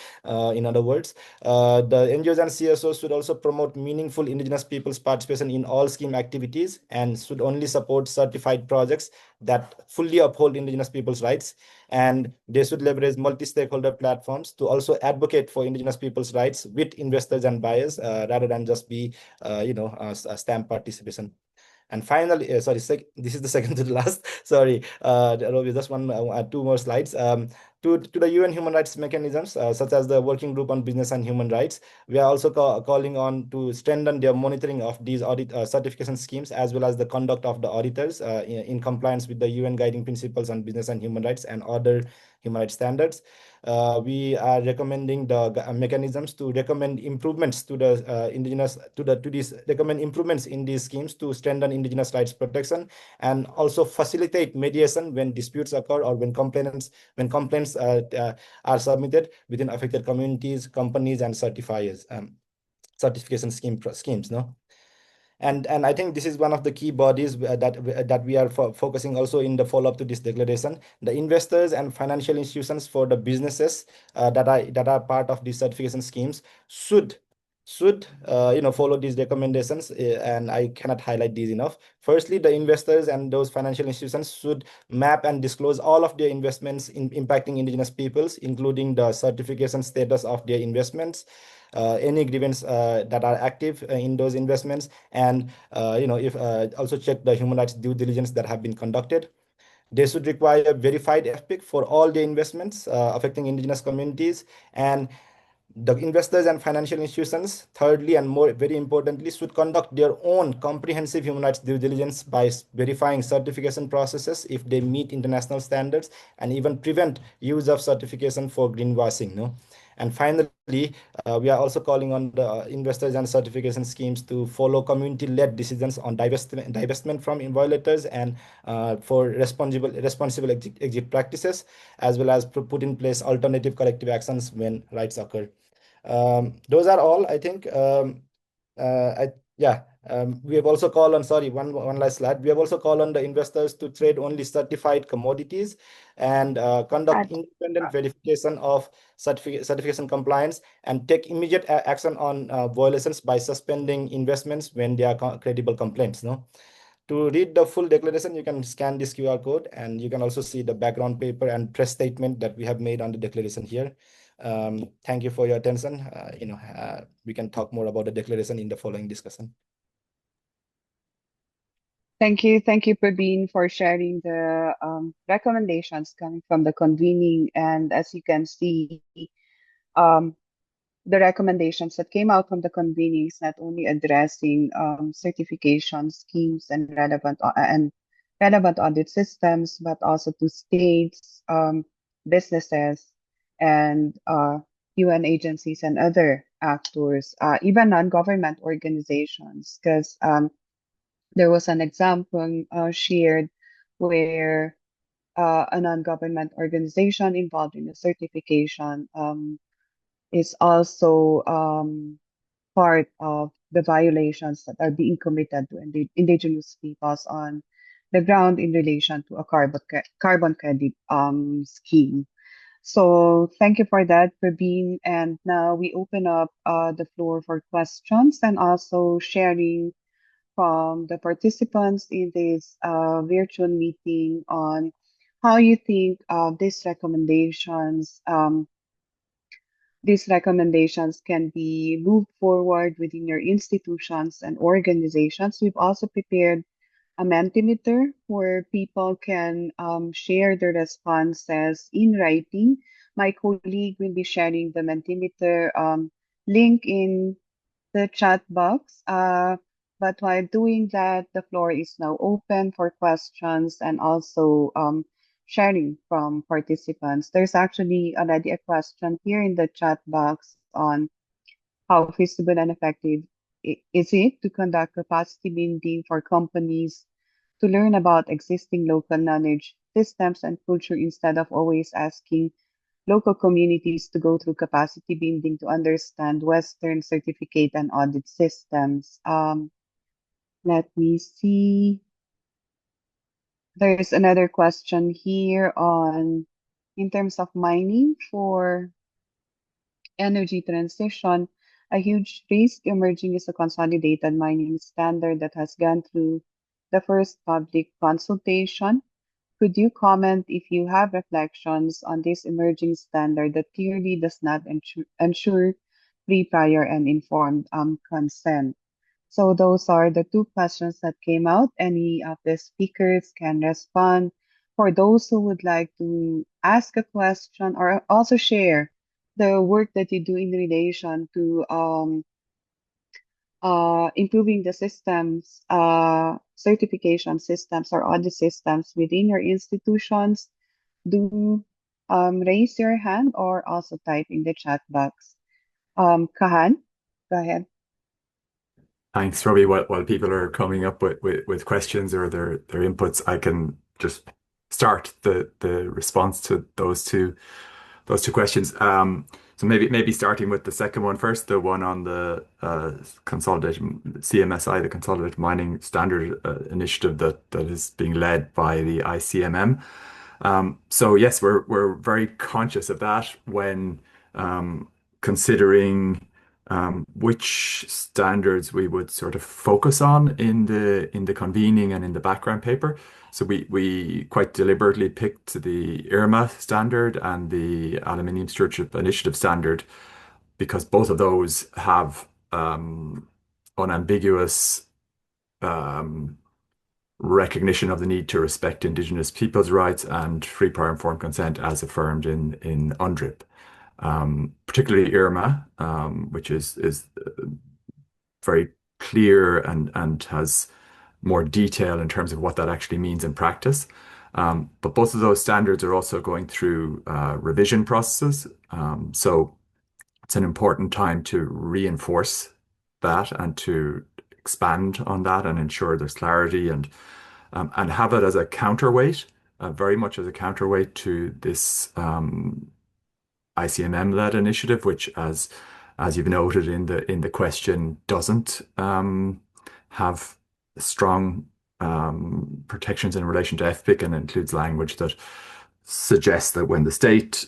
In other words, the NGOs and CSOs should also promote meaningful indigenous people's participation in all scheme activities and should only support certified projects that fully uphold indigenous people's rights. And they should leverage multi-stakeholder platforms to also advocate for indigenous people's rights with investors and buyers rather than just be a stamp participation. And finally, this is the second to the last. Sorry, Robbie, just two more slides. To the UN human rights mechanisms, such as the Working Group on Business and Human Rights, we are also calling on to strengthen their monitoring of these audit certification schemes, as well as the conduct of the auditors in compliance with the UN Guiding Principles on Business and Human Rights and other human rights standards. We are recommending the mechanisms to recommend improvements to the recommend improvements in these schemes to strengthen indigenous rights protection, and also facilitate mediation when disputes occur or when complaints are submitted within affected communities, companies, and certifiers. Certification schemes. And I think this is one of the key bodies that we are focusing also in the follow-up to this declaration. The investors and financial institutions for the businesses that are part of these certification schemes should follow these recommendations, and I cannot highlight these enough. Firstly, the investors and those financial institutions should map and disclose all of their investments in impacting indigenous peoples, including the certification status of their investments, any grievance that are active in those investments, and if also check the human rights due diligence that have been conducted. They should require a verified FPIC for all the investments affecting indigenous communities, and the investors and financial institutions, thirdly and more very importantly, should conduct their own comprehensive human rights due diligence by verifying certification processes if they meet international standards, and even prevent use of certification for greenwashing. No? And finally, we are also calling on the investors and certification schemes to follow community-led decisions on divestment from violators, and for responsible exit practices, as well as put in place alternative corrective actions when rights occur. Those are all, I think. Yeah. We have also called on, sorry, one last slide. We have also called on the investors to trade only certified commodities, and conduct independent verification of certification compliance, and take immediate action on violations by suspending investments when there are credible complaints. No. To read the full declaration, you can scan this QR code, and you can also see the background paper and press statement that we have made on the declaration here. Thank you for your attention. We can talk more about the declaration in the following discussion. Thank you, Praveen, for sharing the recommendations coming from the convening. And as you can see, um, the recommendations that came out from the convening is not only addressing certification schemes and relevant audit systems, but also to states, businesses, and UN agencies and other actors, even non-government organizations, because there was an example shared where a non-government organization involved in the certification is also part of the violations that are being committed to indigenous peoples on the ground in relation to a carbon credit scheme. So thank you for that, Praveen. And now we open up the floor for questions and also sharing from the participants in this virtual meeting on how you think these recommendations can be moved forward within your institutions and organizations. We've also prepared a Mentimeter where people can share their responses in writing. My colleague will be sharing the Mentimeter link in the chat box. But while doing that, the floor is now open for questions and also sharing from participants. There's actually already a question here in the chat box on how feasible and effective is it to conduct capacity building for companies to learn about existing local knowledge systems and culture instead of always asking local communities to go through capacity building to understand Western certificate and audit systems. Let me see. There's another question here on, in terms of mining for energy transition, a huge risk emerging is a consolidated mining standard that has gone through the first public consultation. Could you comment if you have reflections on this emerging standard that clearly does not ensure free, prior, and informed consent? So those are the two questions that came out. Any of the speakers can respond. For those who would like to ask a question or also share the work that you do in relation to improving the systems, certification systems or audit systems within your institutions, do raise your hand or also type in the chat box. Kahan, go ahead. Thanks, Robbie. While people are coming up with questions or their inputs, I can just start the response to those two those two questions. So maybe starting with the second one first, the one on the consolidated CMSI, the Consolidated Mining Standard Initiative that is being led by the ICMM. So yes, we're very conscious of that when considering which standards we would sort of focus on in the convening and in the background paper. So we quite deliberately picked the IRMA standard and the Aluminium Stewardship Initiative standard because both of those have unambiguous recognition of the need to respect Indigenous peoples' rights and free, prior, informed consent as affirmed in UNDRIP. Particularly IRMA, which is very clear and has more detail in terms of what that actually means in practice. But both of those standards are also going through revision processes. So it's an important time to reinforce that and to expand on that and ensure there's clarity and have it as a counterweight, very much as a counterweight to this ICMM-led initiative, which, as you've noted in the question, doesn't have strong protections in relation to FPIC and includes language that suggests that when the state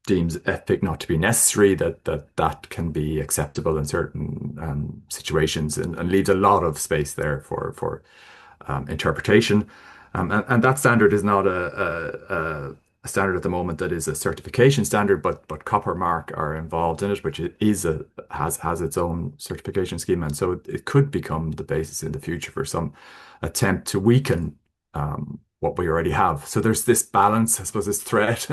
deems FPIC not to be necessary, that can be acceptable in certain situations and leaves a lot of space there for interpretation. And that standard is not a standard at the moment that is a certification standard, but Copper Mark are involved in it, which has its own certification scheme, and so it could become the basis in the future for some attempt to weaken what we already have. So there's this balance, I suppose, this threat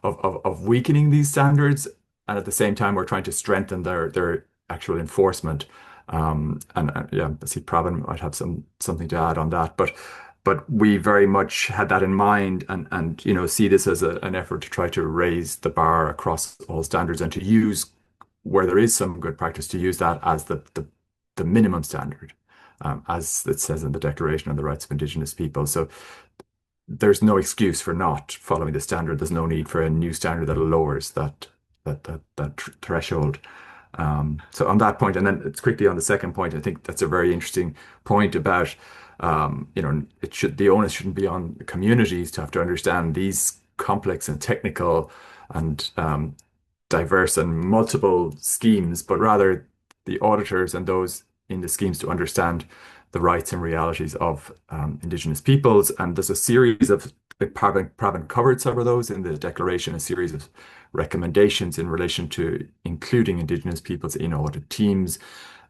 of weakening these standards, and at the same time we're trying to strengthen their actual enforcement. Yeah, I see Pravin might have something to add on that, but we very much had that in mind and see this as an effort to try to raise the bar across all standards and to use where there is some good practice to use that as the minimum standard, as it says in the Declaration on the Rights of Indigenous People. So there's no excuse for not following the standard. There's no need for a new standard that lowers that threshold. So on that point, and then it's quickly on the second point, I think that's a very interesting point about the onus shouldn't be on communities to have to understand these complex and technical and diverse and multiple schemes, but rather the auditors and those in the schemes to understand the rights and realities of Indigenous peoples. And there's a series of, Pravin covered some of those in the declaration, a series of recommendations in relation to including Indigenous peoples in audit teams,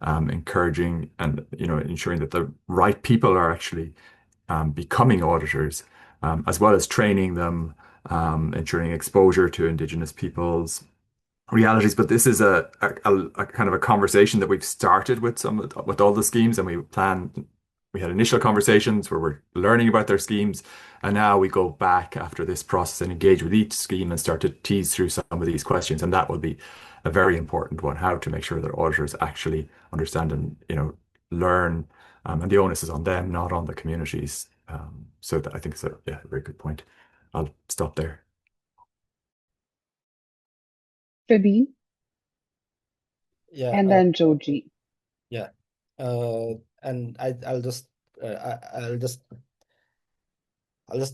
encouraging and ensuring that the right people are actually becoming auditors, as well as training them, ensuring exposure to Indigenous peoples realities. But this is a kind of a conversation that we've started with all the schemes, and we had initial conversations where we're learning about their schemes, and now we go back after this process and engage with each scheme and start to tease through some of these questions. And that will be a very important one, how to make sure that auditors actually understand and learn, and the onus is on them, not on the communities. So I think it's a very good point. I'll stop there. Praveen, Yeah, and then Joji. yeah, and I'll just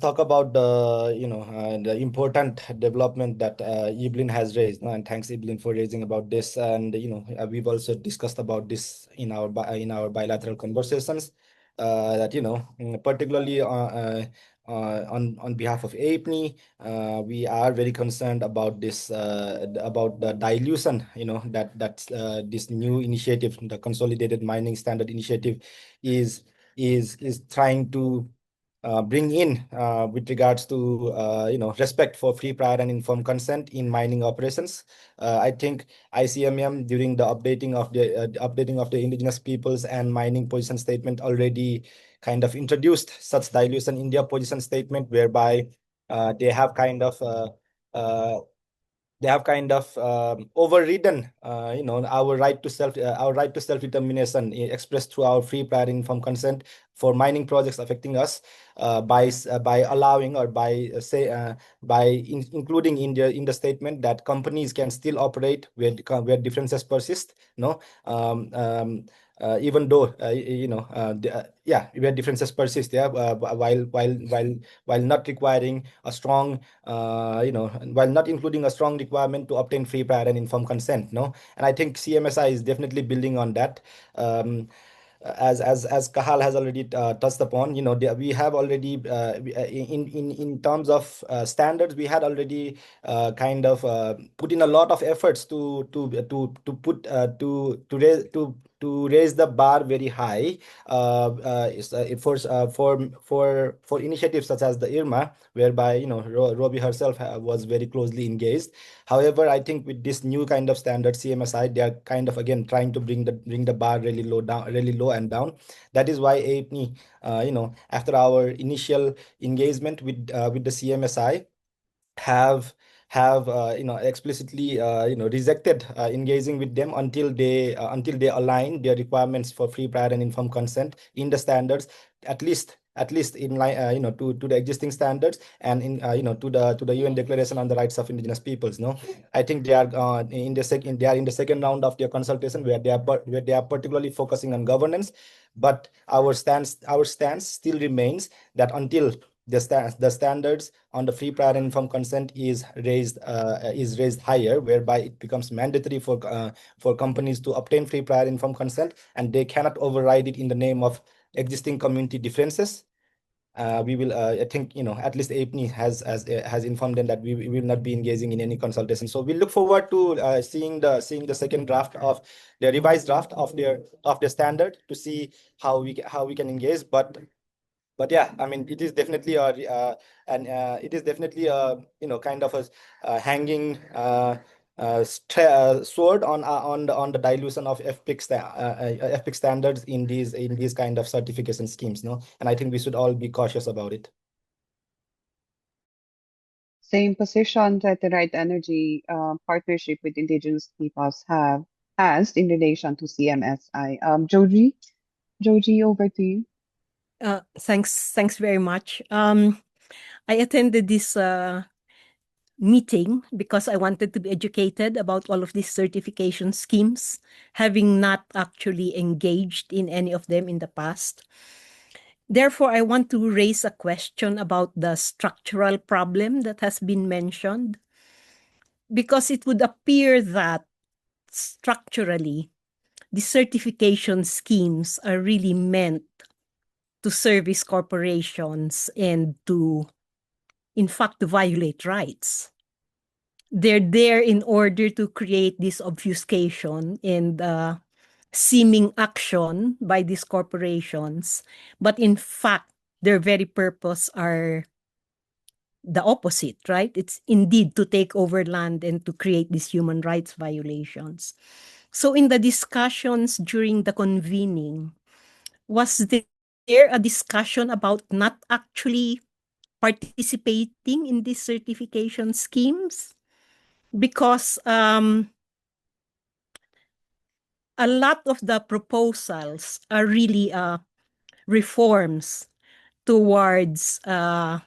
talk about the important development that Evelyn has raised, and thanks Evelyn for raising about this. And we've also discussed about this in our bilateral conversations. That particularly on behalf of APNI, we are very concerned about this about the dilution. That this new initiative, the Consolidated Mining Standard Initiative, is trying to bring in with regards to respect for free, prior, and informed consent in mining operations. I think ICMM, during the updating of the Indigenous Peoples and Mining Position Statement, already kind of introduced such dilution in their position statement, whereby they have kind of they have kind of overridden, our right to self-determination expressed through our free, prior, and informed consent for mining projects affecting us, by allowing, or by including in the statement that companies can still operate where differences persist. No, even though where differences persist. Yeah, while not requiring a strong, while not including a strong requirement to obtain free, prior, and informed consent. No, and I think CMSI is definitely building on that. As Kahal has already touched upon, we have already, in terms of standards, we had already kind of put in a lot of efforts to raise the bar very high, for initiatives such as the IRMA, whereby Robi herself was very closely engaged. However, I think with this new kind of standard CMSI, they are kind of again trying to bring the bar really low and down. That is why APNI, after our initial engagement with the CMSI, have explicitly rejected engaging with them until they align their requirements for free, prior, and informed consent in the standards, at least in line, to the existing standards, and to the UN Declaration on the Rights of Indigenous Peoples. No, I think they are in the second round of their consultation, where they are particularly focusing on governance. But our stance still remains that until the standards on the free, prior, and informed consent is raised higher, whereby it becomes mandatory for companies to obtain free, prior, and informed consent, and they cannot override it in the name of existing community differences. We will, I think, at least APNI has informed them that we will not be engaging in any consultation. So we look forward to seeing the second draft of the revised draft of their standard, to see how we can engage. But yeah, I mean, it is definitely kind of a hanging sword on the dilution of FPIC standards in these kind of certification schemes. No, and I think we should all be cautious about it. Same position that the Right Energy partnership with Indigenous peoples has in relation to CMSI. Joji, over to you. Thanks very much. I attended this meeting because I wanted to be educated about all of these certification schemes, having not actually engaged in any of them in the past. Therefore, I want to raise a question about the structural problem that has been mentioned, because it would appear that structurally, the certification schemes are really meant to service corporations and to, in fact, to violate rights. They're there in order to create this obfuscation and seeming action by these corporations, but in fact, their very purpose are the opposite, right? It's indeed to take over land and to create these human rights violations. So in the discussions during the convening, was there a discussion about not actually participating in these certification schemes? Because a lot of the proposals are really reforms towards a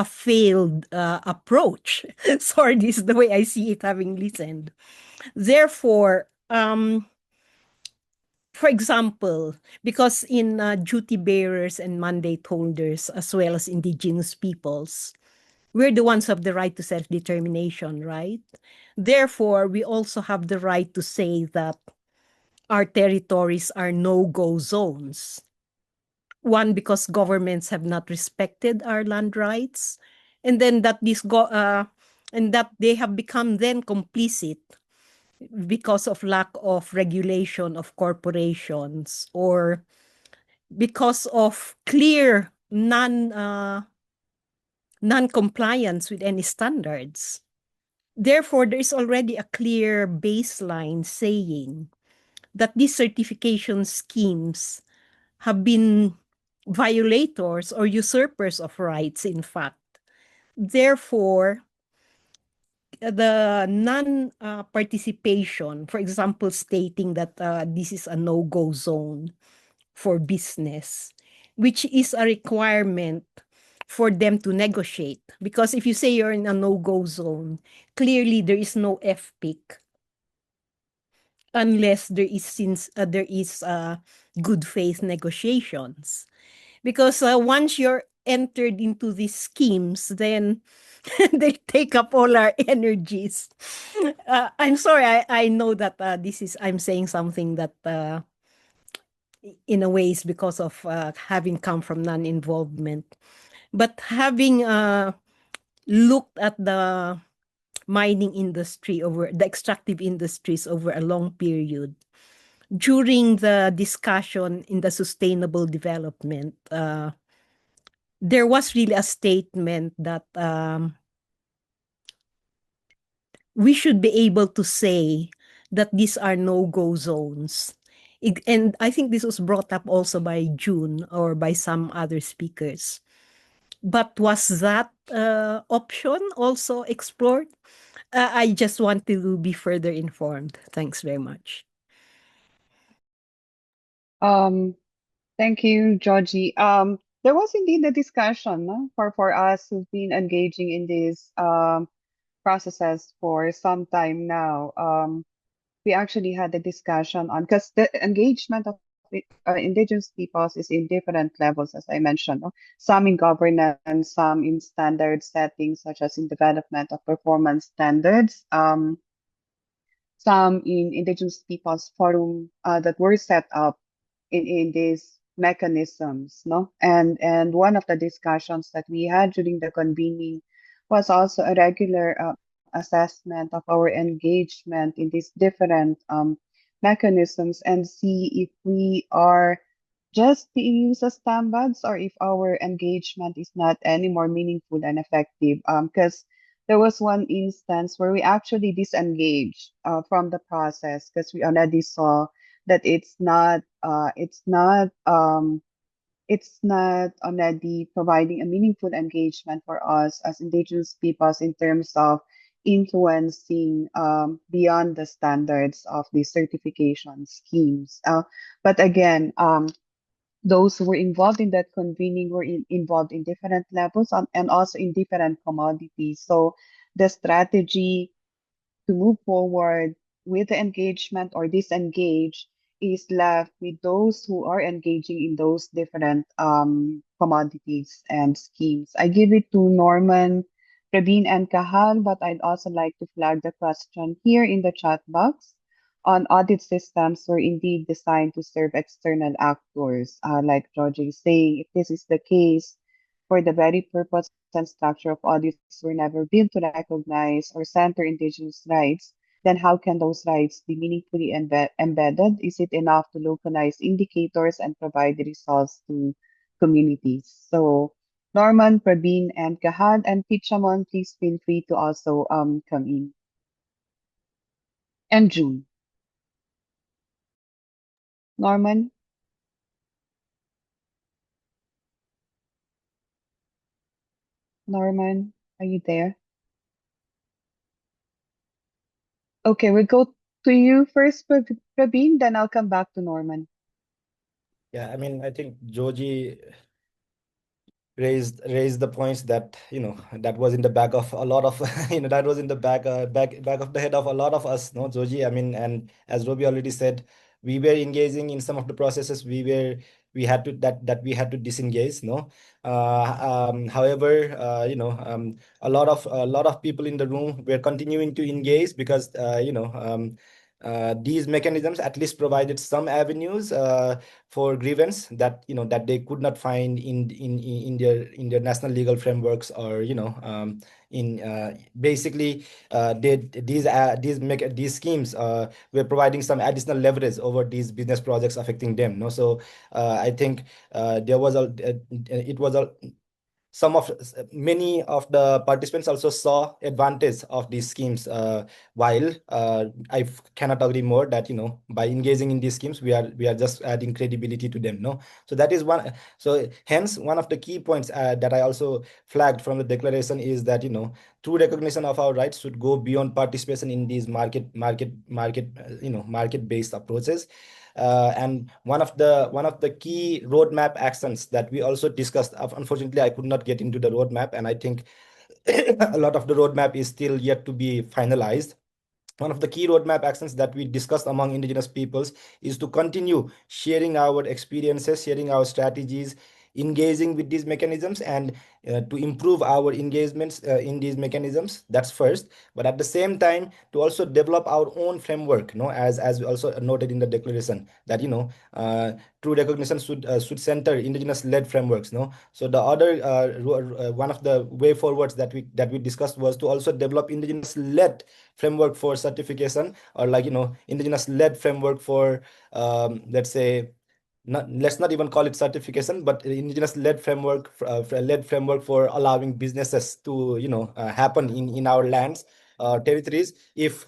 failed approach. Sorry, this is the way I see it, having listened. Therefore, for example, because in duty bearers and mandate holders, as well as indigenous peoples, we're the ones who have the right to self-determination, right? Therefore, we also have the right to say that our territories are no-go zones. One, because governments have not respected our land rights, and then that and that they have become then complicit because of lack of regulation of corporations, or because of clear non-compliance with any standards. Therefore, there is already a clear baseline saying that these certification schemes have been violators or usurpers of rights, in fact. Therefore, the non participation, for example, stating that this is a no-go zone for business, which is a requirement for them to negotiate. Because if you say you're in a no-go zone, clearly there is no FPIC unless there is good faith negotiations. Because once you're entered into these schemes, then they take up all our energies. I'm sorry, I know that I'm saying something that in a way is because of having come from non-involvement. But having looked at the mining industry over the extractive industries over a long period, during the discussion in the sustainable development, there was really a statement that we should be able to say that these are no-go zones. And I think this was brought up also by June or by some other speakers. But was that option also explored? I just want to be further informed. Thanks very much. Thank you, Georgie. There was indeed a discussion, no, for us who've been engaging in these processes for some time now. We actually had a discussion on because the engagement of indigenous peoples is in different levels, as I mentioned, no? Some in governance, some in standard settings, such as in development of performance standards. Some in indigenous peoples forum that were set up in these mechanisms, no? And one of the discussions that we had during the convening was also a regular assessment of our engagement in these different mechanisms and see if we are just being used as standards or if our engagement is not any more meaningful and effective. Because there was one instance where we actually disengaged from the process because we already saw that it's not already providing a meaningful engagement for us as indigenous peoples in terms of influencing beyond the standards of the certification schemes. But again, those who were involved in that convening were involved in different levels and also in different commodities. So the strategy to move forward with the engagement or disengage is left with those who are engaging in those different commodities and schemes. I give it to Norman, Praveen, and Kahal, but I'd also like to flag the question here in the chat box on audit systems were indeed designed to serve external actors, like Georgie is saying. If this is the case, for the very purpose and structure of audits were never built to recognize or center indigenous rights, then how can those rights be meaningfully embedded? Is it enough to localize indicators and provide the results to communities? So Norman, Praveen, and Kahad and Pichamon, please feel free to also come in. And June. Norman? Norman, are you there? Okay, we'll go to you first, Praveen, then I'll come back to Norman. Yeah, I mean, I think Joji raised the points that that was in the back of a lot of that was in the back of the head of a lot of us, no, Joji. I mean, and as Roby already said, we were engaging in some of the processes. We had to disengage, no. However, a lot of people in the room were continuing to engage because these mechanisms at least provided some avenues for grievance that that they could not find in their national legal frameworks, or in basically these schemes were providing some additional leverage over these business projects affecting them, no. So I think there was a it was a many of the participants also saw advantage of these schemes. While I cannot agree more that by engaging in these schemes, we are just adding credibility to them. No, so that is one. So hence, one of the key points that I also flagged from the declaration is that true recognition of our rights should go beyond participation in these market-based approaches. And one of the key roadmap actions that we also discussed. Unfortunately, I could not get into the roadmap, and I think a lot of the roadmap is still yet to be finalized. One of the key roadmap actions that we discussed among indigenous peoples is to continue sharing our experiences, sharing our strategies, engaging with these mechanisms, and to improve our engagements in these mechanisms. That's first. But at the same time, to also develop our own framework, as we also noted in the declaration, that true recognition should center indigenous-led frameworks. So the other one of the way forwards that we discussed was to also develop indigenous-led framework for certification, or indigenous-led framework for let's say, let's not even call it certification, but indigenous-led framework, led framework for allowing businesses to happen in our lands, territories, if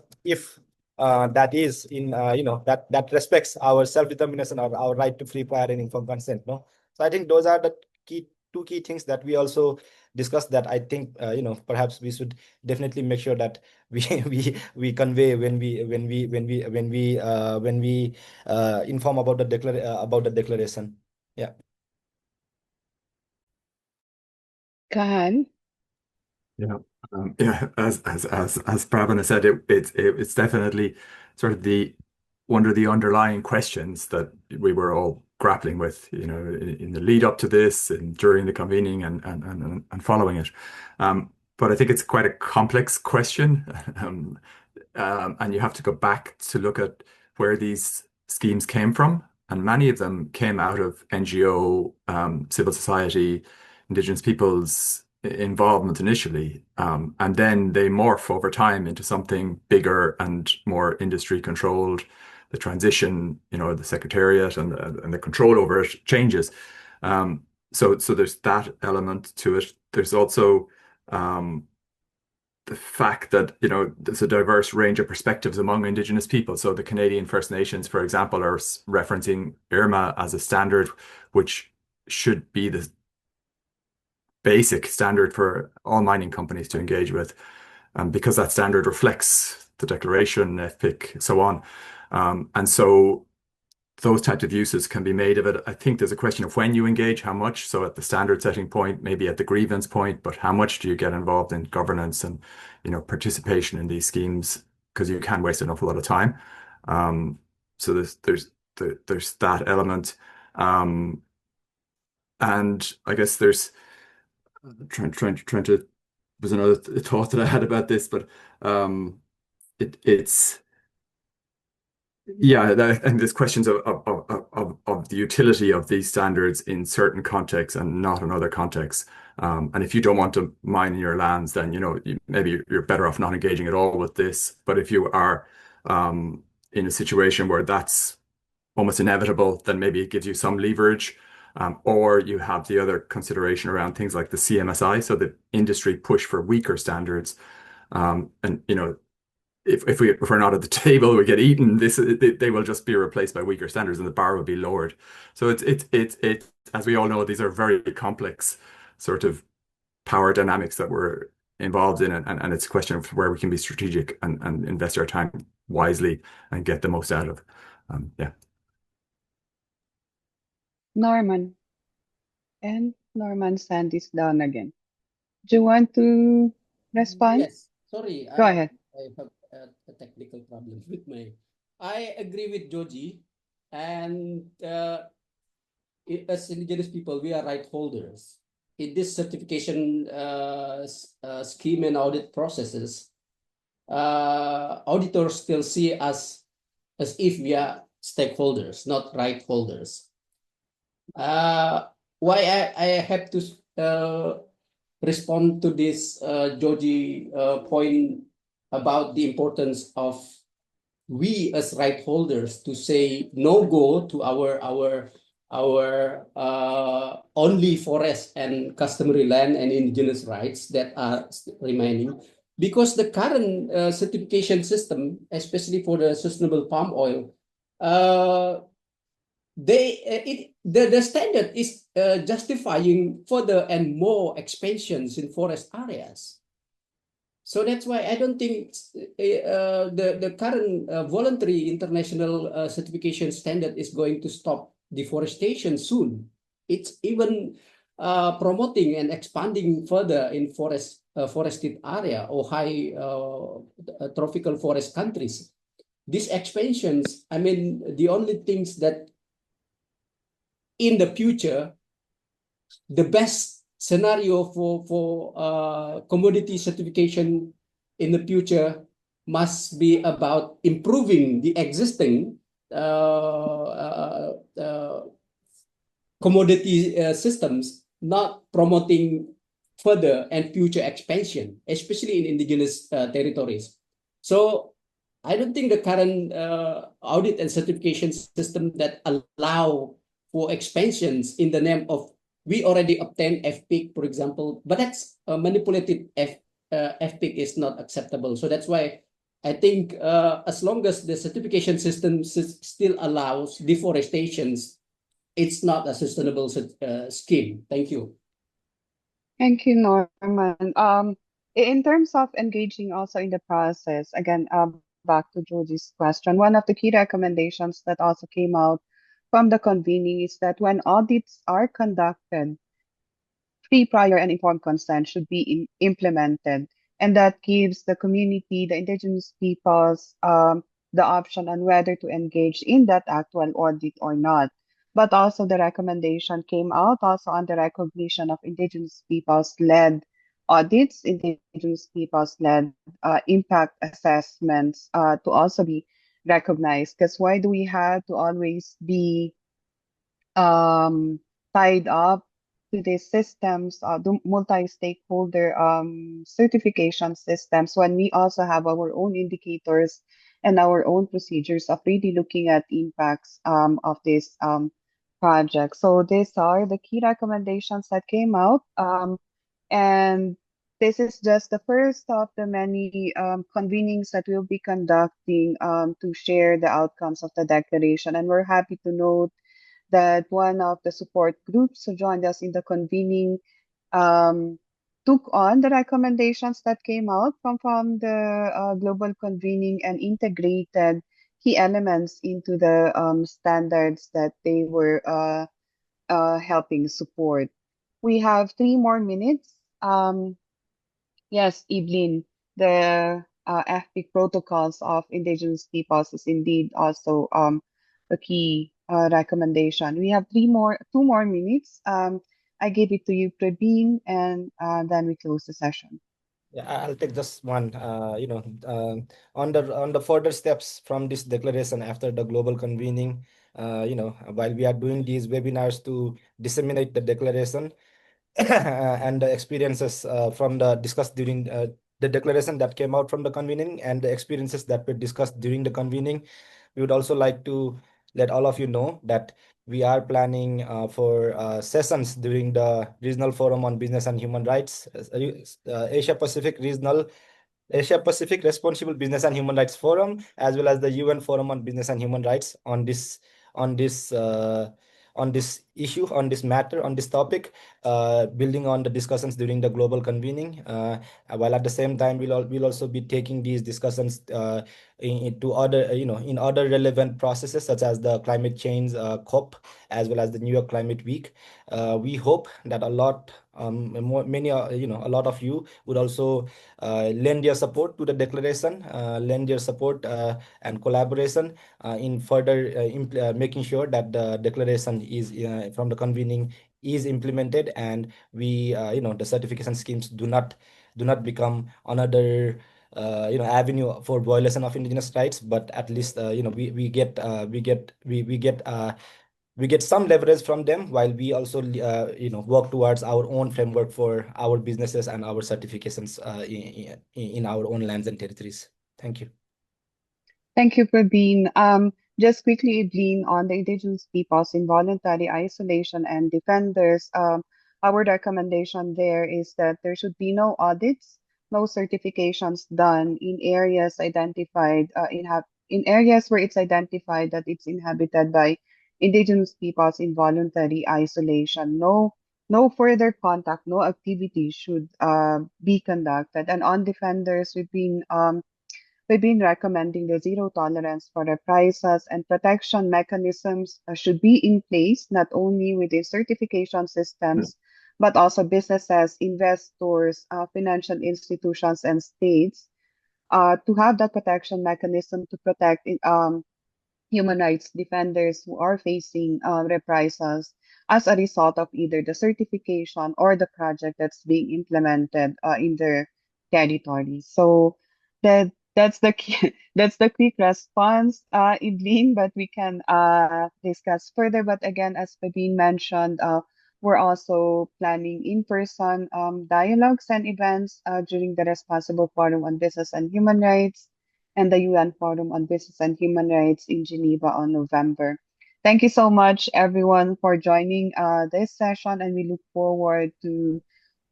that is in that respects our self-determination or our right to free, prior, and informed consent. No, so I think those are the two key things that we also discussed, that I think perhaps we should definitely make sure that we convey when we inform about the declaration. Yeah. Kahan? Yeah, as Pravana said, it's definitely sort of one of the underlying questions that we were all grappling with, in the lead up to this and during the convening and following it. But I think it's quite a complex question, and you have to go back to look at where these schemes came from, and many of them came out of NGO, civil society, Indigenous peoples involvement initially, and then they morph over time into something bigger and more industry controlled. The transition, the secretariat and the control over it changes. So there's that element to it. There's also the fact that there's a diverse range of perspectives among Indigenous people. So the Canadian First Nations, for example, are referencing IRMA as a standard, which should be the basic standard for all mining companies to engage with, because that standard reflects the declaration, FPIC, so on. And so those types of uses can be made of it. I think there's a question of when you engage, how much. So at the standard setting point, maybe at the grievance point, but how much do you get involved in governance and participation in these schemes? Because you can waste an awful lot of time. So there's that element, and I guess there's trying to. There's another thought that I had about this, but it's. Yeah, and there's questions of the utility of these standards in certain contexts and not in other contexts. And if you don't want to mine in your lands, then maybe you're better off not engaging at all with this. But if you are in a situation where that's almost inevitable, then maybe it gives you some leverage. Or you have the other consideration around things like the CMSI, so the industry push for weaker standards, and if we're not at the table, we get eaten. They will just be replaced by weaker standards, and the bar will be lowered. So it's as we all know, these are very complex sort of power dynamics that we're involved in, and it's a question of where we can be strategic and invest our time wisely and get the most out of. Yeah. Norman. And Norman's hand is down again. Do you want to respond? Yes. Sorry. Go ahead. I have a technical problem with my. I agree with Joji, and as Indigenous people, we are right holders in this certification scheme and audit processes. Auditors still see us as if we are stakeholders, not right holders. Why I have to respond to this Joji point about the importance of we as right holders to say no go to our our only forest and customary land and indigenous rights that are remaining, because the current certification system, especially for the sustainable palm oil, the standard is justifying further and more expansions in forest areas. So that's why I don't think the current voluntary international certification standard is going to stop deforestation soon. It's even promoting and expanding further in forested area or high tropical forest countries. These expansions, I mean, the only things that in the future, the best scenario for commodity certification in the future must be about improving the existing commodity systems, not promoting further and future expansion, especially in indigenous territories. So I don't think the current audit and certification system that allow for expansions in the name of we already obtained FPIC, for example, but that's manipulated FPIC is not acceptable. So that's why I think as long as the certification system still allows deforestations, it's not a sustainable scheme. Thank you. Thank you, Norman. In terms of engaging also in the process, again, back to Jody's question, one of the key recommendations that also came out from the convening is that when audits are conducted, free, prior, and informed consent should be implemented. And that gives the community, the indigenous peoples, the option on whether to engage in that actual audit or not. But also the recommendation came out also on the recognition of indigenous peoples-led audits, indigenous peoples-led impact assessments to also be recognized. Because why do we have to always be tied up to these systems, the multi-stakeholder certification systems, when we also have our own indicators and our own procedures of really looking at impacts of this project. So these are the key recommendations that came out. And this is just the first of the many convenings that we'll be conducting to share the outcomes of the declaration. And we're happy to note that one of the support groups who joined us in the convening took on the recommendations that came out from the global convening and integrated key elements into the standards that they were helping support. We have 3 more minutes. Yes, Evelyn, the FPIC protocols of indigenous peoples is indeed also a key recommendation. We have 2 more minutes. I give it to you, Praveen, and then we close the session. Yeah, I'll take just one. On the further steps from this declaration after the global convening, while we are doing these webinars to disseminate the declaration and the experiences from the discussed during the declaration that came out from the convening and the experiences that were discussed during the convening, we would also like to let all of you know that we are planning for sessions during the Regional Forum on Business and Human Rights, Asia Pacific Responsible Business and Human Rights Forum, as well as the UN Forum on Business and Human Rights on this issue, on this matter, on this topic, building on the discussions during the global convening. While at the same time, we'll also be taking these discussions into other, in other relevant processes such as the climate change COP, as well as the New York Climate Week. We hope that a lot of you would also lend your support to the declaration, lend your support and collaboration in further making sure that the declaration is from the convening is implemented, and we the certification schemes do not become another avenue for violation of indigenous rights, but at least we get some leverage from them, while we also work towards our own framework for our businesses and our certifications in our own lands and territories. Thank you. Thank you, Praveen. just quickly glean on the indigenous peoples in voluntary isolation and defenders. Our recommendation there is that there should be no audits, no certifications done in areas identified in areas where it's identified that it's inhabited by indigenous peoples in voluntary isolation. No further contact, no activity should be conducted. And on defenders, we've been recommending the zero tolerance for reprisals and protection mechanisms should be in place, not only within certification systems, but also businesses, investors, financial institutions, and states to have that protection mechanism to protect human rights defenders who are facing reprisals as a result of either the certification or the project that's being implemented in their territory. So that's the that's the quick response, Evelyn, but we can discuss further. But again, as Paveen mentioned, we're also planning in-person dialogues and events during the Responsible Forum on Business and Human Rights and the UN Forum on Business and Human Rights in Geneva on November. Thank you so much, everyone, for joining this session, and we look forward to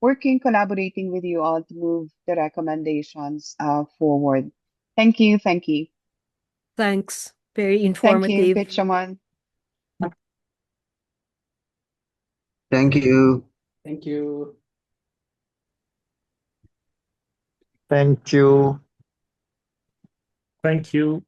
working, collaborating with you all to move the recommendations forward. Thank you. Thank you. Thanks. Very Thank you, informative. Pichaman. Thank you. Thank you. Thank you. Thank you.